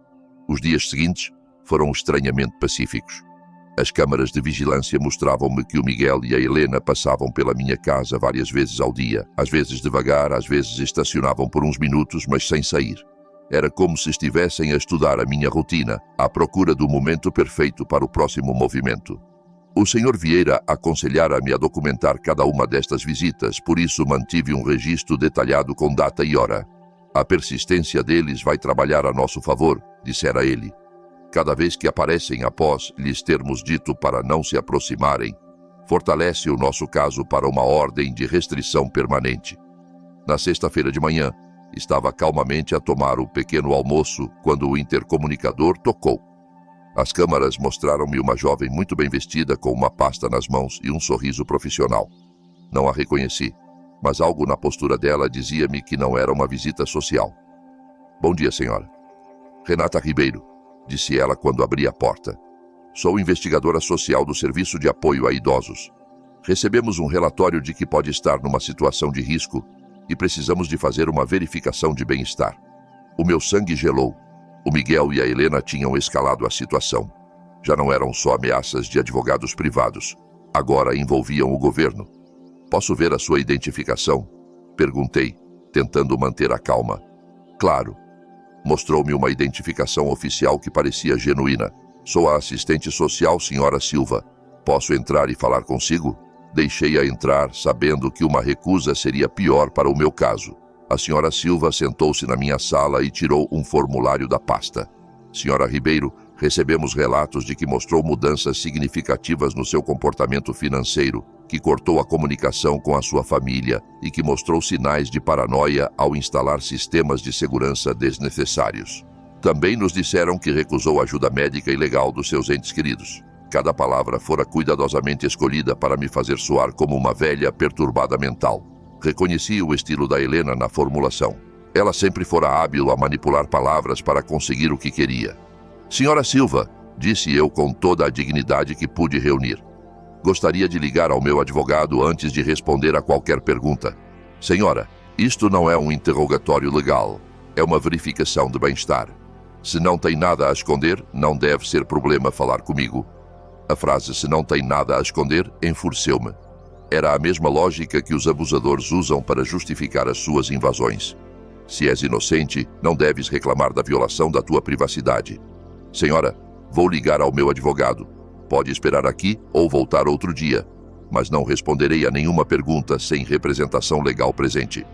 Os dias seguintes foram estranhamente pacíficos. As câmaras de vigilância mostravam-me que o Miguel e a Helena passavam pela minha casa várias vezes ao dia, às vezes devagar, às vezes estacionavam por uns minutos, mas sem sair. Era como se estivessem a estudar a minha rotina, à procura do momento perfeito para o próximo movimento. O senhor Vieira aconselhara-me a documentar cada uma destas visitas, por isso mantive um registro detalhado com data e hora. A persistência deles vai trabalhar a nosso favor, dissera ele. Cada vez que aparecem após lhes termos dito para não se aproximarem, fortalece o nosso caso para uma ordem de restrição permanente. Na sexta-feira de manhã, estava calmamente a tomar o pequeno almoço quando o intercomunicador tocou. As câmaras mostraram-me uma jovem muito bem vestida com uma pasta nas mãos e um sorriso profissional. Não a reconheci, mas algo na postura dela dizia-me que não era uma visita social. Bom dia, senhora. Renata Ribeiro, disse ela quando abri a porta. Sou investigadora social do Serviço de Apoio a Idosos. Recebemos um relatório de que pode estar numa situação de risco e precisamos de fazer uma verificação de bem-estar. O meu sangue gelou. O Miguel e a Helena tinham escalado a situação. Já não eram só ameaças de advogados privados. Agora envolviam o governo. Posso ver a sua identificação? Perguntei, tentando manter a calma. Claro. Mostrou-me uma identificação oficial que parecia genuína. Sou a assistente social, senhora Silva. Posso entrar e falar consigo? Deixei-a entrar, sabendo que uma recusa seria pior para o meu caso. A senhora Silva sentou-se na minha sala e tirou um formulário da pasta. Senhora Ribeiro, recebemos relatos de que mostrou mudanças significativas no seu comportamento financeiro, que cortou a comunicação com a sua família e que mostrou sinais de paranoia ao instalar sistemas de segurança desnecessários. Também nos disseram que recusou ajuda médica e legal dos seus entes queridos. Cada palavra fora cuidadosamente escolhida para me fazer soar como uma velha perturbada mental. Reconheci o estilo da Helena na formulação. Ela sempre fora hábil a manipular palavras para conseguir o que queria. Senhora Silva, disse eu com toda a dignidade que pude reunir. Gostaria de ligar ao meu advogado antes de responder a qualquer pergunta. Senhora, isto não é um interrogatório legal. É uma verificação de bem-estar. Se não tem nada a esconder, não deve ser problema falar comigo. A frase "se não tem nada a esconder" enfureceu-me. Era a mesma lógica que os abusadores usam para justificar as suas invasões. Se és inocente, não deves reclamar da violação da tua privacidade. Senhora, vou ligar ao meu advogado. Pode esperar aqui ou voltar outro dia, mas não responderei a nenhuma pergunta sem representação legal presente.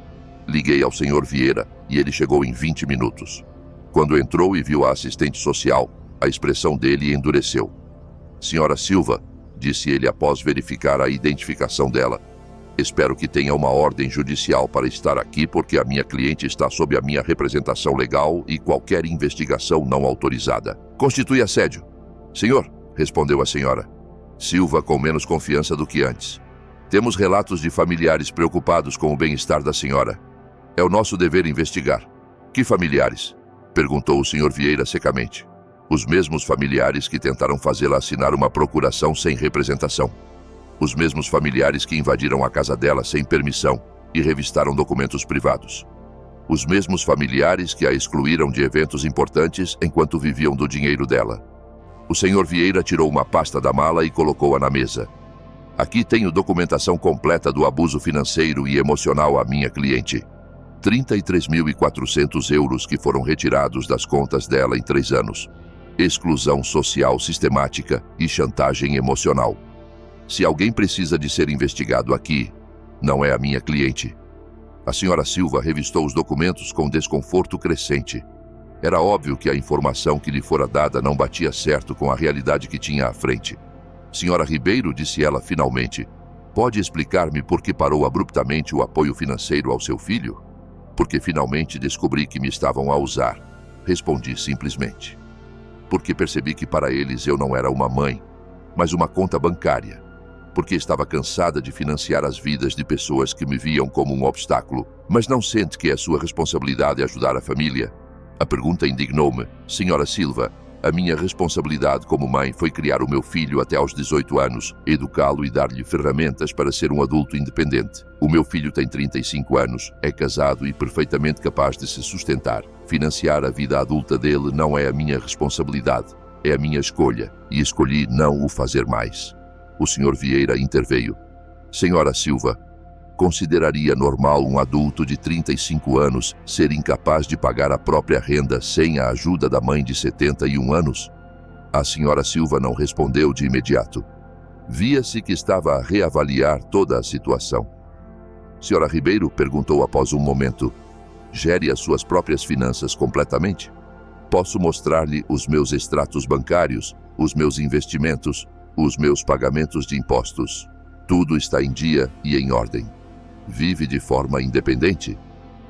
Liguei ao Sr. Vieira e ele chegou em 20 minutos. Quando entrou e viu a assistente social, a expressão dele endureceu. Senhora Silva, disse ele após verificar a identificação dela. Espero que tenha uma ordem judicial para estar aqui porque a minha cliente está sob a minha representação legal e qualquer investigação não autorizada constitui assédio. Senhor, respondeu a senhora Silva com menos confiança do que antes. Temos relatos de familiares preocupados com o bem-estar da senhora. É o nosso dever investigar. Que familiares? Perguntou o Sr. Vieira secamente. Os mesmos familiares que tentaram fazê-la assinar uma procuração sem representação. Os mesmos familiares que invadiram a casa dela sem permissão e revistaram documentos privados. Os mesmos familiares que a excluíram de eventos importantes enquanto viviam do dinheiro dela. O Sr. Vieira tirou uma pasta da mala e colocou-a na mesa. Aqui tenho documentação completa do abuso financeiro e emocional à minha cliente. 33.400 euros que foram retirados das contas dela em 3 anos. Exclusão social sistemática e chantagem emocional. Se alguém precisa de ser investigado aqui, não é a minha cliente. A senhora Silva revistou os documentos com desconforto crescente. Era óbvio que a informação que lhe fora dada não batia certo com a realidade que tinha à frente. Senhora Ribeiro, disse ela finalmente, pode explicar-me por que parou abruptamente o apoio financeiro ao seu filho? Porque finalmente descobri que me estavam a usar. Respondi simplesmente. Porque percebi que para eles eu não era uma mãe, mas uma conta bancária. Porque estava cansada de financiar as vidas de pessoas que me viam como um obstáculo, mas não sente que é sua responsabilidade ajudar a família? A pergunta indignou-me. Senhora Silva, a minha responsabilidade como mãe foi criar o meu filho até aos 18 anos, educá-lo e dar-lhe ferramentas para ser um adulto independente. O meu filho tem 35 anos, é casado e perfeitamente capaz de se sustentar. Financiar a vida adulta dele não é a minha responsabilidade, é a minha escolha, e escolhi não o fazer mais. O Sr. Vieira interveio. Senhora Silva, consideraria normal um adulto de 35 anos ser incapaz de pagar a própria renda sem a ajuda da mãe de 71 anos? A senhora Silva não respondeu de imediato. Via-se que estava a reavaliar toda a situação. Senhora Ribeiro perguntou após um momento. Gere as suas próprias finanças completamente? Posso mostrar-lhe os meus extratos bancários, os meus investimentos, os meus pagamentos de impostos. Tudo está em dia e em ordem. Vive de forma independente?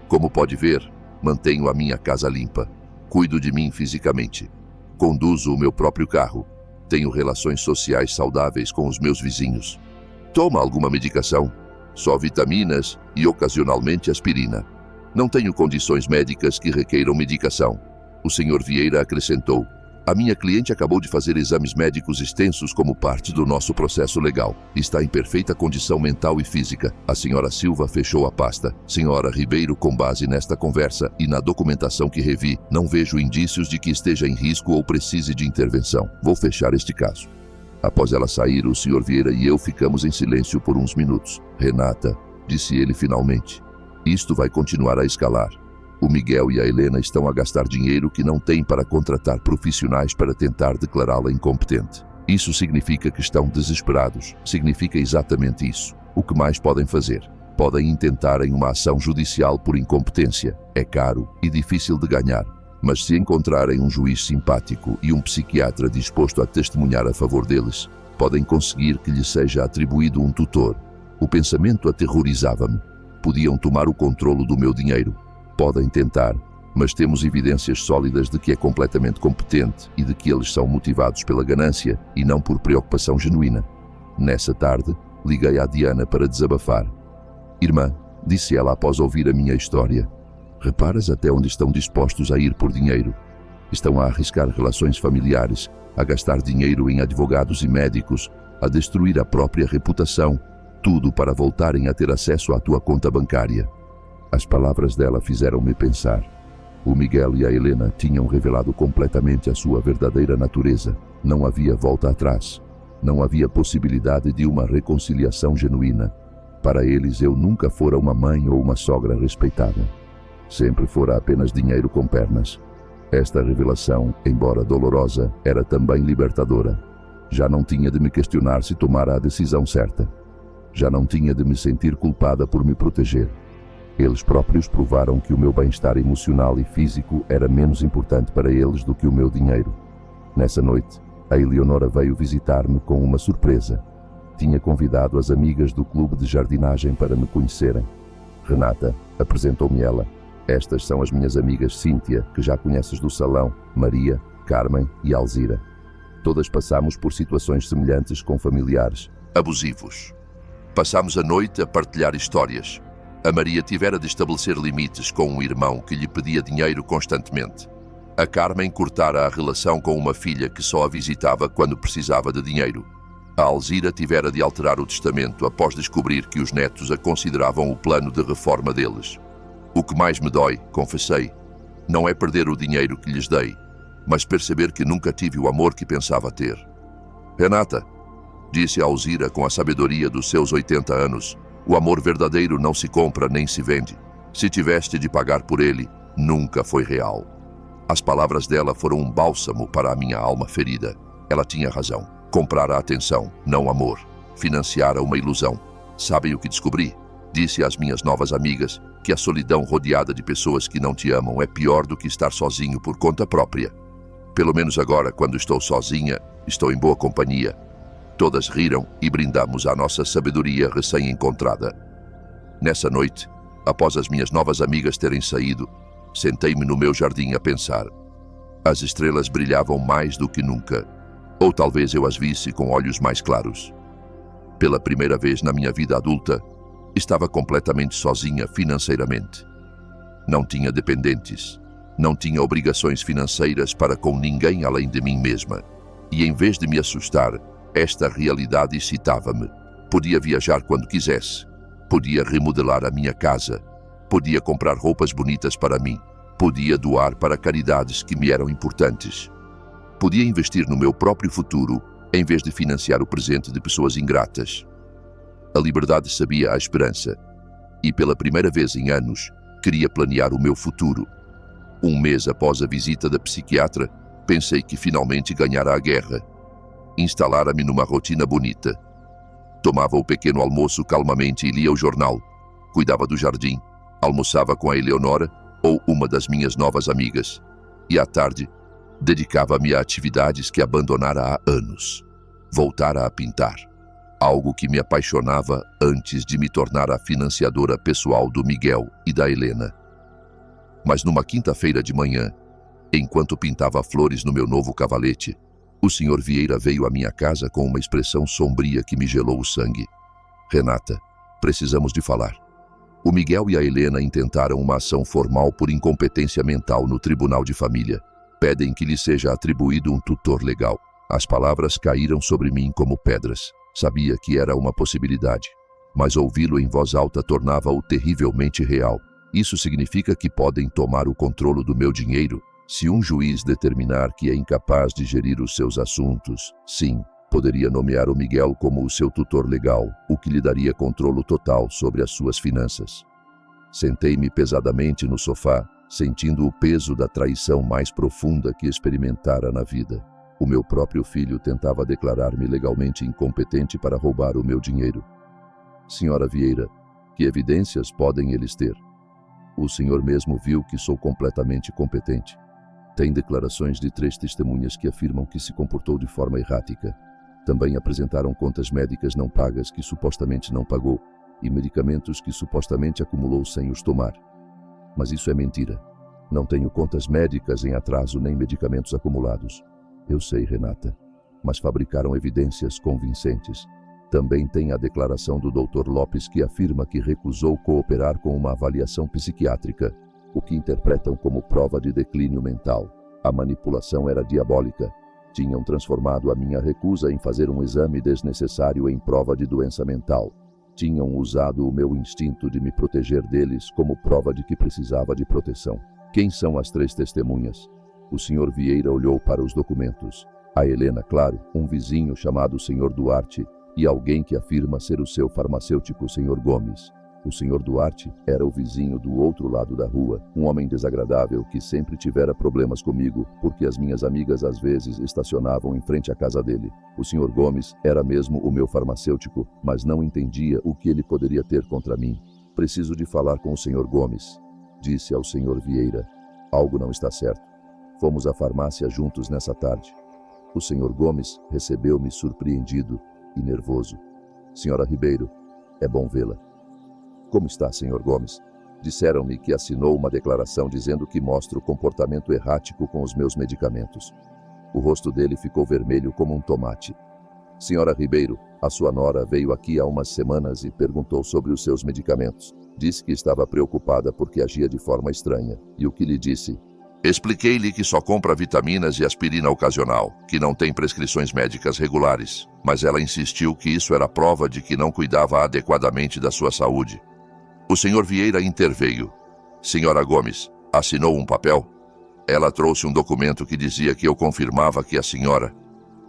Como pode ver, mantenho a minha casa limpa. Cuido de mim fisicamente. Conduzo o meu próprio carro. Tenho relações sociais saudáveis com os meus vizinhos. Toma alguma medicação? Só vitaminas e ocasionalmente aspirina. Não tenho condições médicas que requeiram medicação. O Sr. Vieira acrescentou. A minha cliente acabou de fazer exames médicos extensos como parte do nosso processo legal. Está em perfeita condição mental e física. A senhora Silva fechou a pasta. Senhora Ribeiro, com base nesta conversa e na documentação que revi, não vejo indícios de que esteja em risco ou precise de intervenção. Vou fechar este caso. Após ela sair, o Sr. Vieira e eu ficamos em silêncio por uns minutos. Renata, disse ele finalmente, isto vai continuar a escalar. O Miguel e a Helena estão a gastar dinheiro que não têm para contratar profissionais para tentar declará-la incompetente. Isso significa que estão desesperados. Significa exatamente isso. O que mais podem fazer? Podem intentarem uma ação judicial por incompetência. É caro e difícil de ganhar. Mas se encontrarem um juiz simpático e um psiquiatra disposto a testemunhar a favor deles, podem conseguir que lhes seja atribuído um tutor. O pensamento aterrorizava-me. Podiam tomar o controlo do meu dinheiro. Podem tentar, mas temos evidências sólidas de que é completamente competente e de que eles são motivados pela ganância e não por preocupação genuína. Nessa tarde, liguei à Diana para desabafar. Irmã, disse ela após ouvir a minha história, reparas até onde estão dispostos a ir por dinheiro? Estão a arriscar relações familiares, a gastar dinheiro em advogados e médicos, a destruir a própria reputação, tudo para voltarem a ter acesso à tua conta bancária. As palavras dela fizeram-me pensar. O Miguel e a Helena tinham revelado completamente a sua verdadeira natureza. Não havia volta atrás.
Não havia possibilidade de uma reconciliação genuína. Para eles eu nunca fora uma mãe ou uma sogra respeitada. Sempre fora apenas dinheiro com pernas. Esta revelação, embora dolorosa, era também libertadora. Já não tinha de me questionar se tomara a decisão certa. Já não tinha de me sentir culpada por me proteger. Eles próprios provaram que o meu bem-estar emocional e físico era menos importante para eles do que o meu dinheiro. Nessa noite, a Eleonora veio visitar-me com uma surpresa. Tinha convidado as amigas do clube de jardinagem para me conhecerem. Renata, apresentou-me ela. Estas são as minhas amigas Cíntia, que já conheces do salão, Maria, Carmen e Alzira. Todas passamos por situações semelhantes com familiares
abusivos. Passámos a noite a partilhar histórias. A Maria tivera de estabelecer limites com um irmão que lhe pedia dinheiro constantemente. A Carmen cortara a relação com uma filha que só a visitava quando precisava de dinheiro. A Alzira tivera de alterar o testamento após descobrir que os netos a consideravam o plano de reforma deles. O que mais me dói, confessei, não é perder o dinheiro que lhes dei, mas perceber que nunca tive o amor que pensava ter. Renata, disse a Alzira com a sabedoria dos seus 80 anos, o amor verdadeiro não se compra nem se vende. Se tiveste de pagar por ele, nunca foi real. As palavras dela foram um bálsamo para a minha alma ferida. Ela tinha razão. Comprara atenção, não amor. Financiara uma ilusão. Sabem o que descobri? Disse às minhas novas amigas que a solidão rodeada de pessoas que não te amam é pior do que estar sozinho por conta própria. Pelo menos agora, quando estou sozinha, estou em boa companhia. Todas riram e brindamos à nossa sabedoria recém-encontrada. Nessa noite, após as minhas novas amigas terem saído, sentei-me no meu jardim a pensar. As estrelas brilhavam mais do que nunca, ou talvez eu as visse com olhos mais claros. Pela primeira vez na minha vida adulta, estava completamente sozinha financeiramente. Não tinha dependentes, não tinha obrigações financeiras para com ninguém além de mim mesma. E em vez de me assustar, esta realidade excitava-me. Podia viajar quando quisesse, podia remodelar a minha casa, podia comprar roupas bonitas para mim, podia doar para caridades que me eram importantes. Podia investir no meu próprio futuro em vez de financiar o presente de pessoas ingratas. A liberdade sabia a esperança, e pela primeira vez em anos, queria planear o meu futuro. Um mês após a visita da psiquiatra, pensei que finalmente ganhara a guerra. Instalara-me numa rotina bonita. Tomava o pequeno almoço calmamente e lia o jornal. Cuidava do jardim, almoçava com a Eleonora ou uma das minhas novas amigas. E à tarde, dedicava-me a atividades que abandonara há anos. Voltara a pintar. Algo que me apaixonava antes de me tornar a financiadora pessoal do Miguel e da Helena. Mas numa quinta-feira de manhã, enquanto pintava flores no meu novo cavalete, o Sr. Vieira veio à minha casa com uma expressão sombria que me gelou o sangue. Renata, precisamos de falar. O Miguel e a Helena intentaram uma ação formal por incompetência mental no Tribunal de Família. Pedem que lhe seja atribuído um tutor legal. As palavras caíram sobre mim como pedras. Sabia que era uma possibilidade, mas ouvi-lo em voz alta tornava-o terrivelmente real. Isso significa que podem tomar o controle do meu dinheiro? Se um juiz determinar que é incapaz de gerir os seus assuntos, sim, poderia nomear o Miguel como o seu tutor legal, o que lhe daria controle total sobre as suas finanças. Sentei-me pesadamente no sofá, sentindo o peso da traição mais profunda que experimentara na vida. O meu próprio filho tentava declarar-me legalmente incompetente para roubar o meu dinheiro. Senhora Vieira, que evidências podem eles ter? O senhor mesmo viu que sou completamente competente. Tem declarações de 3 testemunhas que afirmam que se comportou de forma errática. Também apresentaram contas médicas não pagas que supostamente não pagou e medicamentos que supostamente acumulou sem os tomar. Mas isso é mentira. Não tenho contas médicas em atraso nem medicamentos acumulados. Eu sei, Renata, mas fabricaram evidências convincentes. Também tem a declaração do Dr. Lopes que afirma que recusou cooperar com uma avaliação psiquiátrica, o que interpretam como prova de declínio mental. A manipulação era diabólica. Tinham transformado a minha recusa em fazer um exame desnecessário em prova de doença mental. Tinham usado o meu instinto de me proteger deles como prova de que precisava de proteção. Quem são as 3 testemunhas? O Sr. Vieira olhou para os documentos.
A Helena, claro, um vizinho chamado Sr. Duarte e alguém que afirma ser o seu farmacêutico Sr. Gomes. O Sr. Duarte era o vizinho do outro lado da rua, um homem desagradável que sempre tivera problemas comigo, porque as minhas amigas às vezes estacionavam em frente à casa dele. O Sr. Gomes era mesmo o meu farmacêutico, mas não entendia o que ele poderia ter contra mim. Preciso de falar com o Sr. Gomes, disse ao Sr. Vieira. Algo não está certo. Fomos à farmácia juntos nessa tarde. O Sr. Gomes recebeu-me surpreendido e nervoso. Senhora Ribeiro, é bom vê-la. Como está, Sr. Gomes? Disseram-me que assinou uma declaração dizendo que mostro comportamento errático com os meus medicamentos. O rosto dele ficou vermelho como um tomate. Senhora Ribeiro, a sua nora veio aqui há umas semanas e perguntou sobre os seus medicamentos. Disse que estava preocupada porque agia de forma estranha. E o que lhe disse?
Expliquei-lhe que só compra vitaminas e aspirina ocasional, que não tem prescrições médicas regulares. Mas ela insistiu que isso era prova de que não cuidava adequadamente da sua saúde. O Sr. Vieira interveio. Senhora Gomes, assinou um papel? Ela trouxe um documento que dizia que eu confirmava que a senhora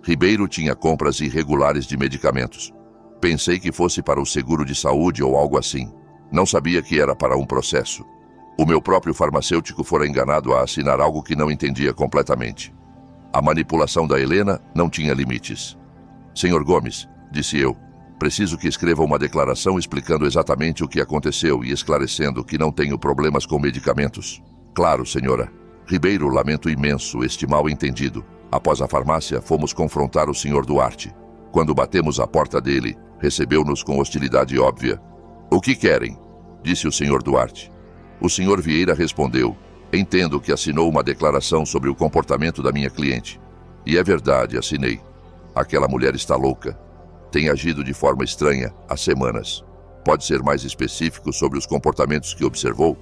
Ribeiro tinha compras irregulares de medicamentos. Pensei que fosse para o seguro de saúde ou algo assim. Não sabia que era para um processo. O meu próprio farmacêutico fora enganado a assinar algo que não entendia completamente. A manipulação da Helena não tinha limites. Senhor Gomes, disse eu, preciso que escreva uma declaração explicando exatamente o que aconteceu e esclarecendo que não tenho problemas com medicamentos. Claro, senhora. Ribeiro, lamento imenso este mal-entendido. Após a farmácia, fomos confrontar o Sr. Duarte. Quando batemos à porta dele, recebeu-nos com hostilidade óbvia. O que querem? Disse o Sr. Duarte. O Sr. Vieira respondeu, entendo que assinou uma declaração sobre o comportamento da minha cliente. E é verdade, assinei. Aquela mulher está louca. Tem agido de forma estranha há semanas. Pode ser mais específico sobre os comportamentos que observou?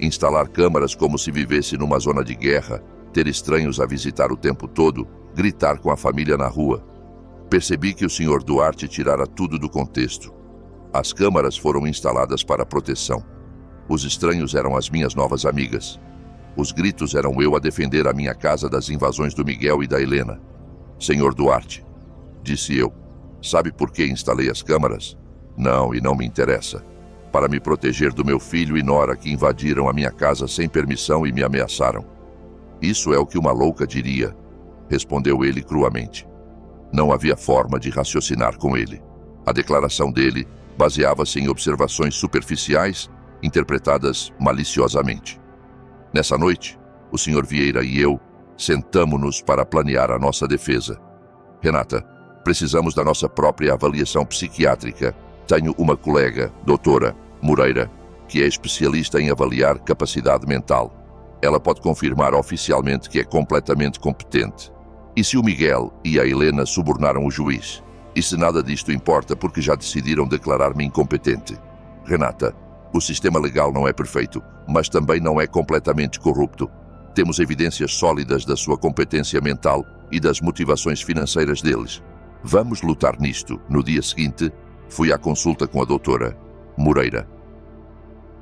Instalar câmaras como se vivesse numa zona de guerra, ter estranhos a visitar o tempo todo, gritar com a família na rua. Percebi que o Sr. Duarte tirara tudo do contexto. As câmaras foram instaladas para proteção. Os estranhos eram as minhas novas amigas. Os gritos eram eu a defender a minha casa das invasões do Miguel e da Helena. Sr. Duarte, disse eu, sabe por que instalei as câmaras? Não, e não me interessa. Para me proteger do meu filho e nora que invadiram a minha casa sem permissão e me ameaçaram. Isso é o que uma louca diria, respondeu ele cruamente. Não havia forma de raciocinar com ele. A declaração dele baseava-se em observações superficiais, interpretadas maliciosamente. Nessa noite, o Sr. Vieira e eu sentamo-nos para planear a nossa defesa. Renata, precisamos da nossa própria avaliação psiquiátrica. Tenho uma colega, doutora Moreira, que é especialista em avaliar capacidade mental. Ela pode confirmar oficialmente que é completamente competente. E se o Miguel e a Helena subornaram o juiz? E se nada disto importa porque já decidiram declarar-me incompetente? Renata, o sistema legal não é perfeito, mas também não é completamente corrupto. Temos evidências sólidas da sua competência mental e das motivações financeiras deles. Vamos lutar nisto. No dia seguinte, fui à consulta com a doutora Moreira.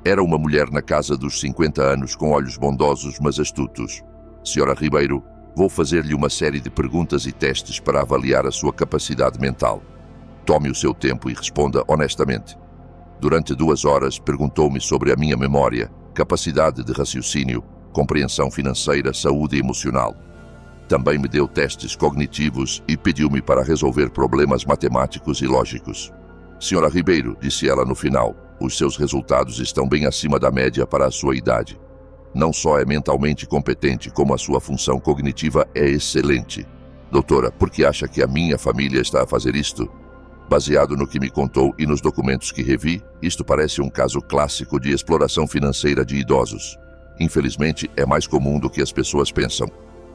Era uma mulher na casa dos 50 anos com olhos bondosos mas astutos. Senhora Ribeiro, vou fazer-lhe uma série de perguntas e testes para avaliar a sua capacidade mental. Tome o seu tempo e responda honestamente. Durante 2 horas perguntou-me sobre a minha memória, capacidade de raciocínio, compreensão financeira, saúde emocional. Também me deu testes cognitivos e pediu-me para resolver problemas matemáticos e lógicos. Senhora Ribeiro, disse ela no final, os seus resultados estão bem acima da média para a sua idade. Não só é mentalmente competente, como a sua função cognitiva é excelente. Doutora, por que acha que a minha família está a fazer isto? Baseado no que me contou e nos documentos que revi, isto parece um caso clássico de exploração financeira de idosos. Infelizmente, é mais comum do que as pessoas pensam.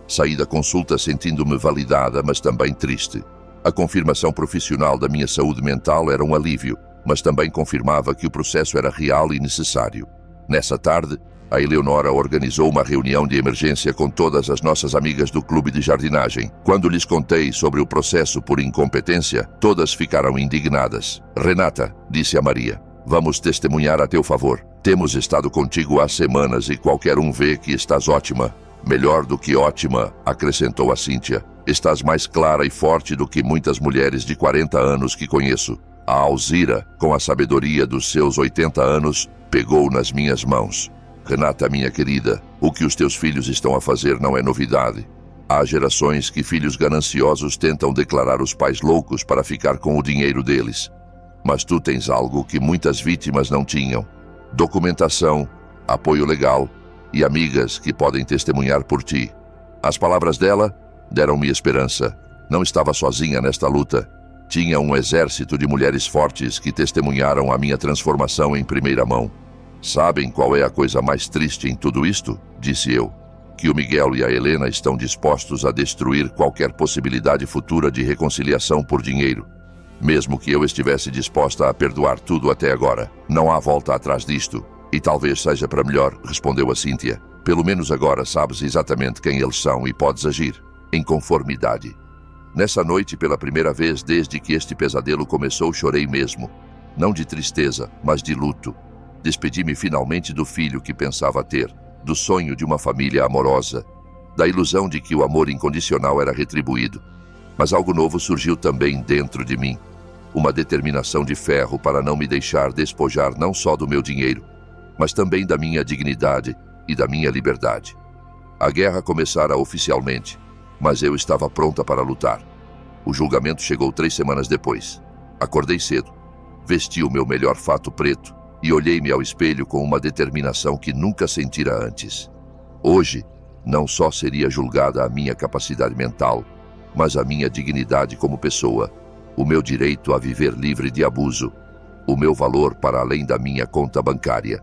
Saí da consulta sentindo-me validada, mas também triste. A confirmação profissional da minha saúde mental era um alívio, mas também confirmava que o processo era real e necessário. Nessa tarde, a Eleonora organizou uma reunião de emergência com todas as nossas amigas do clube de jardinagem. Quando lhes contei sobre o processo por incompetência, todas ficaram indignadas. Renata, disse a Maria, vamos testemunhar a teu favor. Temos estado contigo há semanas e qualquer um vê que estás ótima. Melhor do que ótima, acrescentou a Cíntia. Estás mais clara e forte do que muitas mulheres de 40 anos que conheço. A Alzira, com a sabedoria dos seus 80 anos, pegou nas minhas mãos. Renata, minha querida, o que os teus filhos estão a fazer não é novidade. Há gerações que filhos gananciosos tentam declarar os pais loucos para ficar com o dinheiro deles. Mas tu tens algo que muitas vítimas não tinham: documentação, apoio legal e amigas que podem testemunhar por ti. As palavras dela deram-me esperança. Não estava sozinha nesta luta. Tinha um exército de mulheres fortes que testemunharam a minha transformação em primeira mão. Sabem qual é a coisa mais triste em tudo isto? Disse eu. Que o Miguel e a Helena estão dispostos a destruir qualquer possibilidade futura de reconciliação por dinheiro. Mesmo que eu estivesse disposta a perdoar tudo até agora, não há volta atrás disto. E talvez seja para melhor, respondeu a Cíntia. Pelo menos agora sabes exatamente quem eles são e podes agir em conformidade. Nessa noite, pela primeira vez desde que este pesadelo começou, chorei mesmo. Não de tristeza, mas de luto. Despedi-me finalmente do filho que pensava ter, do sonho de uma família amorosa, da ilusão de que o amor incondicional era retribuído. Mas algo novo surgiu também dentro de mim. Uma determinação de ferro para não me deixar despojar não só do meu dinheiro, mas também da minha dignidade e da minha liberdade. A guerra começara oficialmente, mas eu estava pronta para lutar. O julgamento chegou 3 semanas depois. Acordei cedo, vesti o meu melhor fato preto e olhei-me ao espelho com uma determinação que nunca sentira antes. Hoje, não só seria julgada a minha capacidade mental, mas a minha dignidade como pessoa, o meu direito a viver livre de abuso, o meu valor para além da minha conta bancária.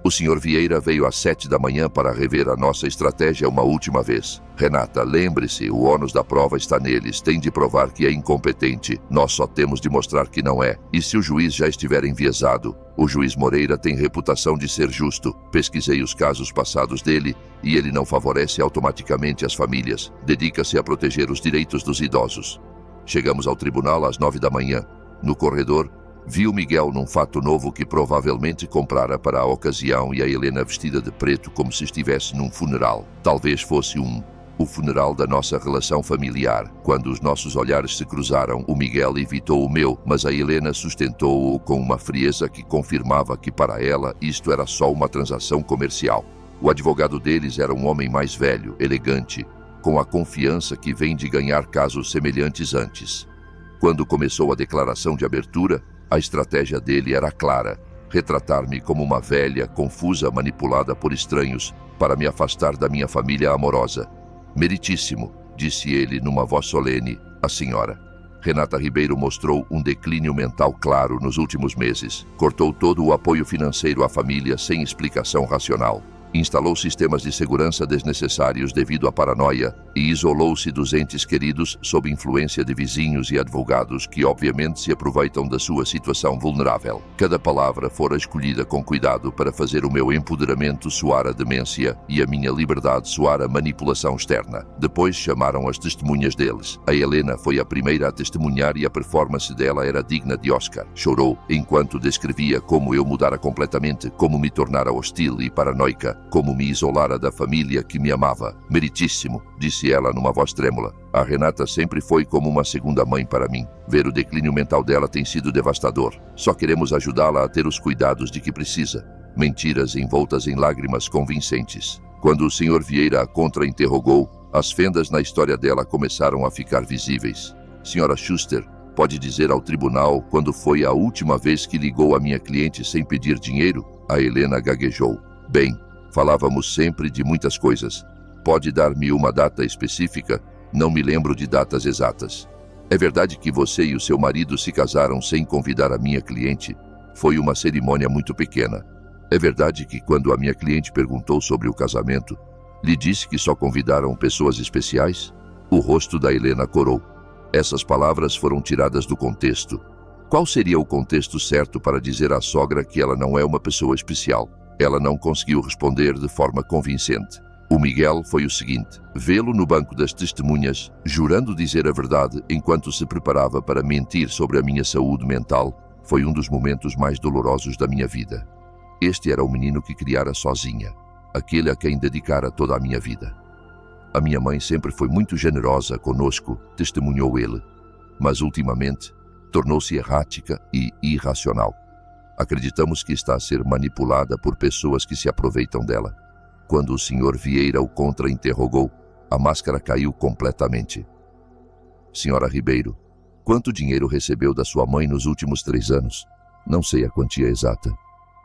O Sr. Vieira veio às 7 da manhã para rever a nossa estratégia uma última vez. Renata, lembre-se, o ônus da prova está neles. Tem de provar que é incompetente. Nós só temos de mostrar que não é. E se o juiz já estiver enviesado? O juiz Moreira tem reputação de ser justo. Pesquisei os casos passados dele e ele não favorece automaticamente as famílias. Dedica-se a proteger os direitos dos idosos. Chegamos ao tribunal às 9 da manhã. No corredor, vi o Miguel num fato novo que provavelmente comprara para a ocasião e a Helena vestida de preto como se estivesse num funeral. Talvez fosse o funeral da nossa relação familiar. Quando os nossos olhares se cruzaram, o Miguel evitou o meu, mas a Helena sustentou-o com uma frieza que confirmava que para ela isto era só uma transação comercial. O advogado deles era um homem mais velho, elegante, com a confiança que vem de ganhar casos semelhantes antes. Quando começou a declaração de abertura, a estratégia dele era clara: retratar-me como uma velha, confusa, manipulada por estranhos, para me afastar da minha família amorosa. Meritíssimo, disse ele numa voz solene, a senhora. Renata Ribeiro mostrou um declínio mental claro nos últimos meses. Cortou todo o apoio financeiro à família sem explicação racional. Instalou sistemas de segurança desnecessários devido à paranoia e isolou-se dos entes queridos sob influência de vizinhos e advogados que obviamente se aproveitam da sua situação vulnerável. Cada palavra fora escolhida com cuidado para fazer o meu empoderamento soar a demência e a minha liberdade soar a manipulação externa. Depois chamaram as testemunhas deles. A Helena foi a primeira a testemunhar e a performance dela era digna de Oscar. Chorou enquanto descrevia como eu mudara completamente, como me tornara hostil e paranoica, como me isolara da família que me amava. Meritíssimo, disse ela numa voz trêmula. A Renata sempre foi como uma segunda mãe para mim. Ver o declínio mental dela tem sido devastador. Só queremos ajudá-la a ter os cuidados de que precisa. Mentiras envoltas em lágrimas convincentes. Quando o Sr. Vieira a contra-interrogou, as fendas na história dela começaram a ficar visíveis. Senhora Schuster, pode dizer ao tribunal quando foi a última vez que ligou a minha cliente sem pedir dinheiro? A Helena gaguejou. Bem, falávamos sempre de muitas coisas. Pode dar-me uma data específica? Não me lembro de datas exatas. É verdade que você e o seu marido se casaram sem convidar a minha cliente? Foi uma cerimônia muito pequena. É verdade que quando a minha cliente perguntou sobre o casamento, lhe disse que só convidaram pessoas especiais? O rosto da Helena corou. Essas palavras foram tiradas do contexto. Qual seria o contexto certo para dizer à sogra que ela não é uma pessoa especial? Ela não conseguiu responder de forma convincente. O Miguel foi o seguinte: vê-lo no banco das testemunhas, jurando dizer a verdade enquanto se preparava para mentir sobre a minha saúde mental, foi um dos momentos mais dolorosos da minha vida. Este era o menino que criara sozinha, aquele a quem dedicara toda a minha vida. A minha mãe sempre foi muito generosa conosco, testemunhou ele. Mas ultimamente, tornou-se errática e irracional. Acreditamos que está a ser manipulada por pessoas que se aproveitam dela. Quando o Sr. Vieira o contra-interrogou, a máscara caiu completamente. Senhora Ribeiro, quanto dinheiro recebeu da sua mãe nos últimos 3 anos? Não sei a quantia exata.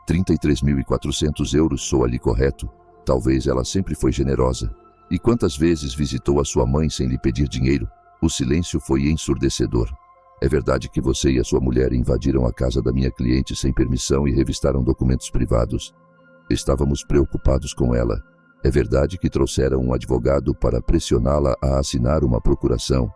33.400 euros soa-lhe correto? Talvez ela sempre foi generosa. E quantas vezes visitou a sua mãe sem lhe pedir dinheiro? O silêncio foi ensurdecedor. É verdade que você e a sua mulher invadiram a casa da minha cliente sem permissão e revistaram documentos privados. Estávamos preocupados com ela. É verdade que trouxeram um advogado para pressioná-la a assinar uma procuração.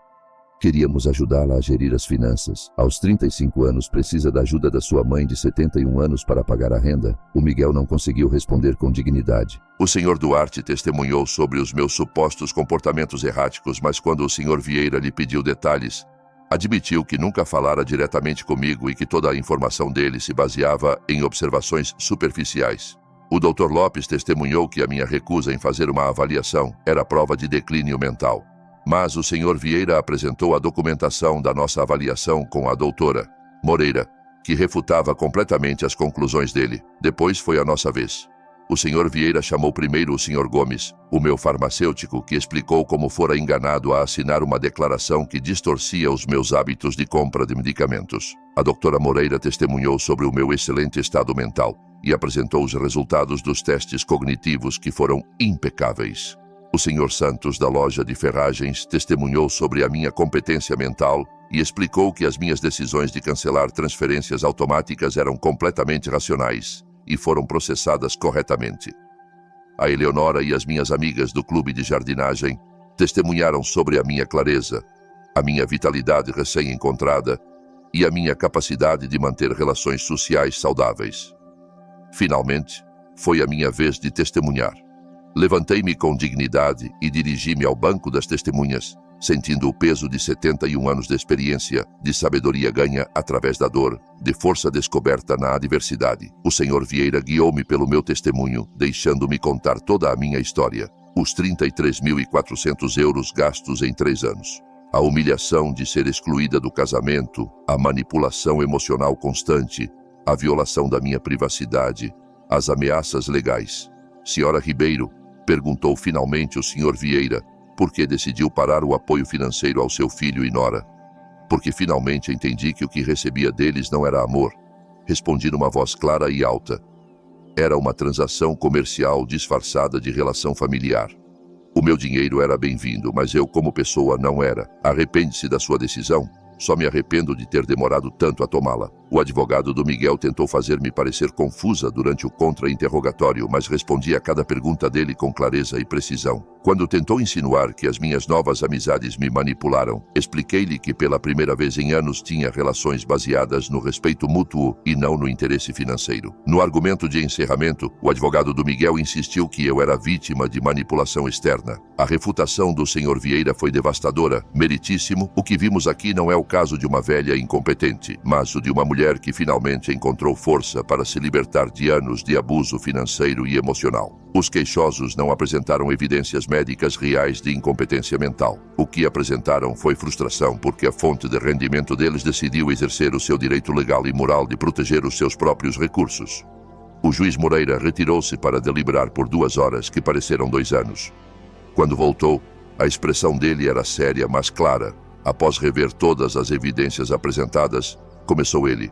Queríamos ajudá-la a gerir as finanças. Aos 35 anos precisa da ajuda da sua mãe de 71 anos para pagar a renda. O Miguel não conseguiu responder com dignidade.
O Sr. Duarte testemunhou sobre os meus supostos comportamentos erráticos, mas quando o Sr. Vieira lhe pediu detalhes, admitiu que nunca falara diretamente comigo e que toda a informação dele se baseava em observações superficiais. O Dr. Lopes testemunhou que a minha recusa em fazer uma avaliação era prova de declínio mental. Mas o Sr. Vieira apresentou a documentação da nossa avaliação com a doutora Moreira, que refutava completamente as conclusões dele. Depois foi a nossa vez. O Sr. Vieira chamou primeiro o Sr. Gomes, o meu farmacêutico, que explicou como fora enganado a assinar uma declaração que distorcia os meus hábitos de compra de medicamentos. A doutora Moreira testemunhou sobre o meu excelente estado mental e apresentou os resultados dos testes cognitivos que foram impecáveis. O Sr. Santos, da loja de ferragens, testemunhou sobre a minha competência mental e explicou que as minhas decisões de cancelar transferências automáticas eram completamente racionais e foram processadas corretamente. A Eleonora e as minhas amigas do clube de jardinagem testemunharam sobre a minha clareza, a minha vitalidade recém-encontrada e a minha capacidade de manter relações sociais saudáveis. Finalmente, foi a minha vez de testemunhar. Levantei-me com dignidade e dirigi-me ao banco das testemunhas, sentindo o peso de 71 anos de experiência, de sabedoria ganha através da dor, de força descoberta na adversidade. O Sr. Vieira guiou-me pelo meu testemunho, deixando-me contar toda a minha história. Os 33.400 euros gastos em 3 anos. A humilhação de ser excluída do casamento, a manipulação emocional constante, a violação da minha privacidade, as ameaças legais. Senhora Ribeiro, perguntou finalmente o Sr. Vieira, por que decidiu parar o apoio financeiro ao seu filho e nora. Porque finalmente entendi que o que recebia deles não era amor. Respondi numa voz clara e alta. Era uma transação comercial disfarçada de relação familiar. O meu dinheiro era bem-vindo, mas eu como pessoa não era. Arrepende-se da sua decisão? Só me arrependo de ter demorado tanto a tomá-la. O advogado do Miguel tentou fazer-me parecer confusa durante o contra-interrogatório, mas respondi a cada pergunta dele com clareza e precisão. Quando tentou insinuar que as minhas novas amizades me manipularam, expliquei-lhe que pela primeira vez em anos tinha relações baseadas no respeito mútuo e não no interesse financeiro. No argumento de encerramento, o advogado do Miguel insistiu que eu era vítima de manipulação externa. A refutação do Sr. Vieira foi devastadora. Meritíssimo, o que vimos aqui não é o caso de uma velha incompetente, mas o de uma mulher que finalmente encontrou força para se libertar de anos de abuso financeiro e emocional. Os queixosos não apresentaram evidências médicas reais de incompetência mental. O que apresentaram foi frustração porque a fonte de rendimento deles decidiu exercer o seu direito legal e moral de proteger os seus próprios recursos. O juiz Moreira retirou-se para deliberar por 2 horas que pareceram 2 anos. Quando voltou, a expressão dele era séria, mas clara. Após rever todas as evidências apresentadas, começou ele.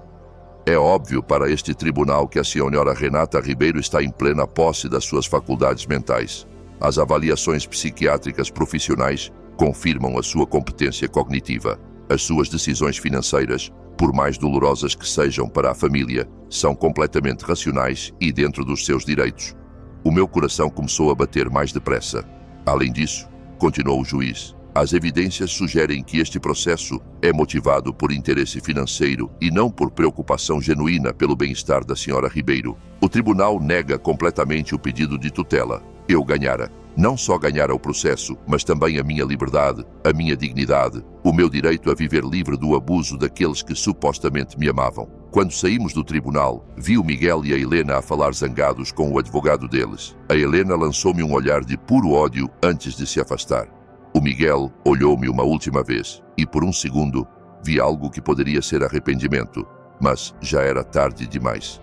É óbvio para este tribunal que a senhora Renata Ribeiro está em plena posse das suas faculdades mentais. As avaliações psiquiátricas profissionais confirmam a sua competência cognitiva. As suas decisões financeiras, por mais dolorosas que sejam para a família, são completamente racionais e dentro dos seus direitos. O meu coração começou a bater mais depressa. Além disso, continuou o juiz, as evidências sugerem que este processo é motivado por interesse financeiro e não por preocupação genuína pelo bem-estar da senhora Ribeiro. O tribunal nega completamente o pedido de tutela. Eu ganhara. Não só ganhara o processo, mas também a minha liberdade, a minha dignidade, o meu direito a viver livre do abuso daqueles que supostamente me amavam.
Quando saímos do tribunal, vi o Miguel e a Helena a falar zangados com o advogado deles. A Helena lançou-me um olhar de puro ódio antes de se afastar. O Miguel olhou-me uma última vez e, por um segundo, vi algo que poderia ser arrependimento, mas já era tarde demais.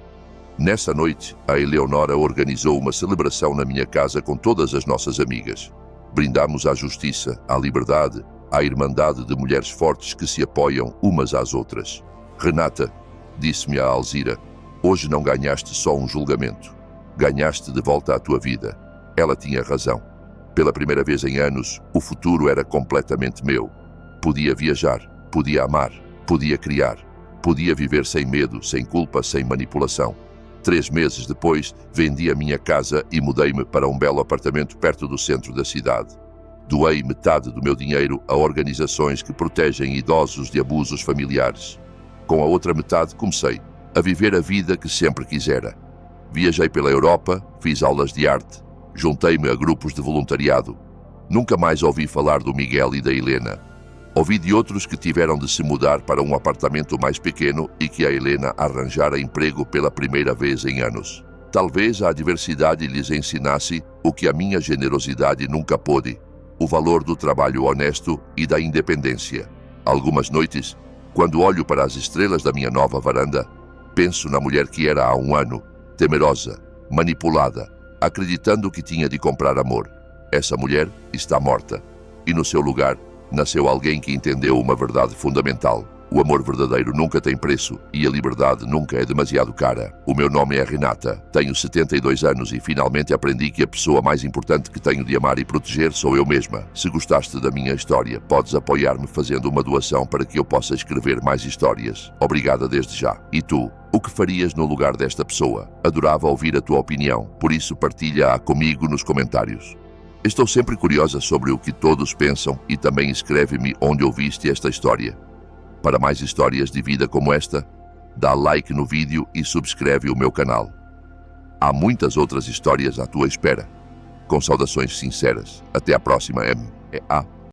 Nessa noite, a Eleonora organizou uma celebração na minha casa com todas as nossas amigas. Brindamos à justiça, à liberdade, à irmandade de mulheres fortes que se apoiam umas às outras. Renata, disse-me a Alzira, hoje não ganhaste só um julgamento. Ganhaste de volta a tua vida. Ela tinha razão. Pela primeira vez em anos, o futuro era completamente meu. Podia viajar, podia amar, podia criar, podia viver sem medo, sem culpa, sem manipulação. 3 meses depois, vendi a minha casa e mudei-me para um belo apartamento perto do centro da cidade. Doei metade do meu dinheiro a organizações que protegem idosos de abusos familiares. Com a outra metade, comecei a viver a vida que sempre quisera. Viajei pela Europa, fiz aulas de arte, juntei-me a grupos de voluntariado. Nunca mais ouvi falar do Miguel e da Helena. Ouvi de outros que tiveram de se mudar para um apartamento mais pequeno e que a Helena arranjara emprego pela primeira vez em anos. Talvez a adversidade lhes ensinasse o que a minha generosidade nunca pôde: o valor do trabalho honesto e da independência. Algumas noites, quando olho para as estrelas da minha nova varanda, penso na mulher que era há um ano, temerosa, manipulada, acreditando que tinha de comprar amor. Essa mulher está morta, e no seu lugar nasceu alguém que entendeu uma verdade fundamental: o amor verdadeiro nunca tem preço e a liberdade nunca é demasiado cara. O meu nome é Renata, tenho 72 anos e finalmente aprendi que a pessoa mais importante que tenho de amar e proteger sou eu mesma. Se gostaste da minha história, podes apoiar-me fazendo uma doação para que eu possa escrever mais histórias. Obrigada desde já. E tu? O que farias no lugar desta pessoa? Adorava ouvir a tua opinião, por isso partilha-a comigo nos comentários. Estou sempre curiosa sobre o que todos pensam e também escreve-me onde ouviste esta história. Para mais histórias de vida como esta, dá like no vídeo e subscreve o meu canal. Há muitas outras histórias à tua espera. Com saudações sinceras. Até a próxima.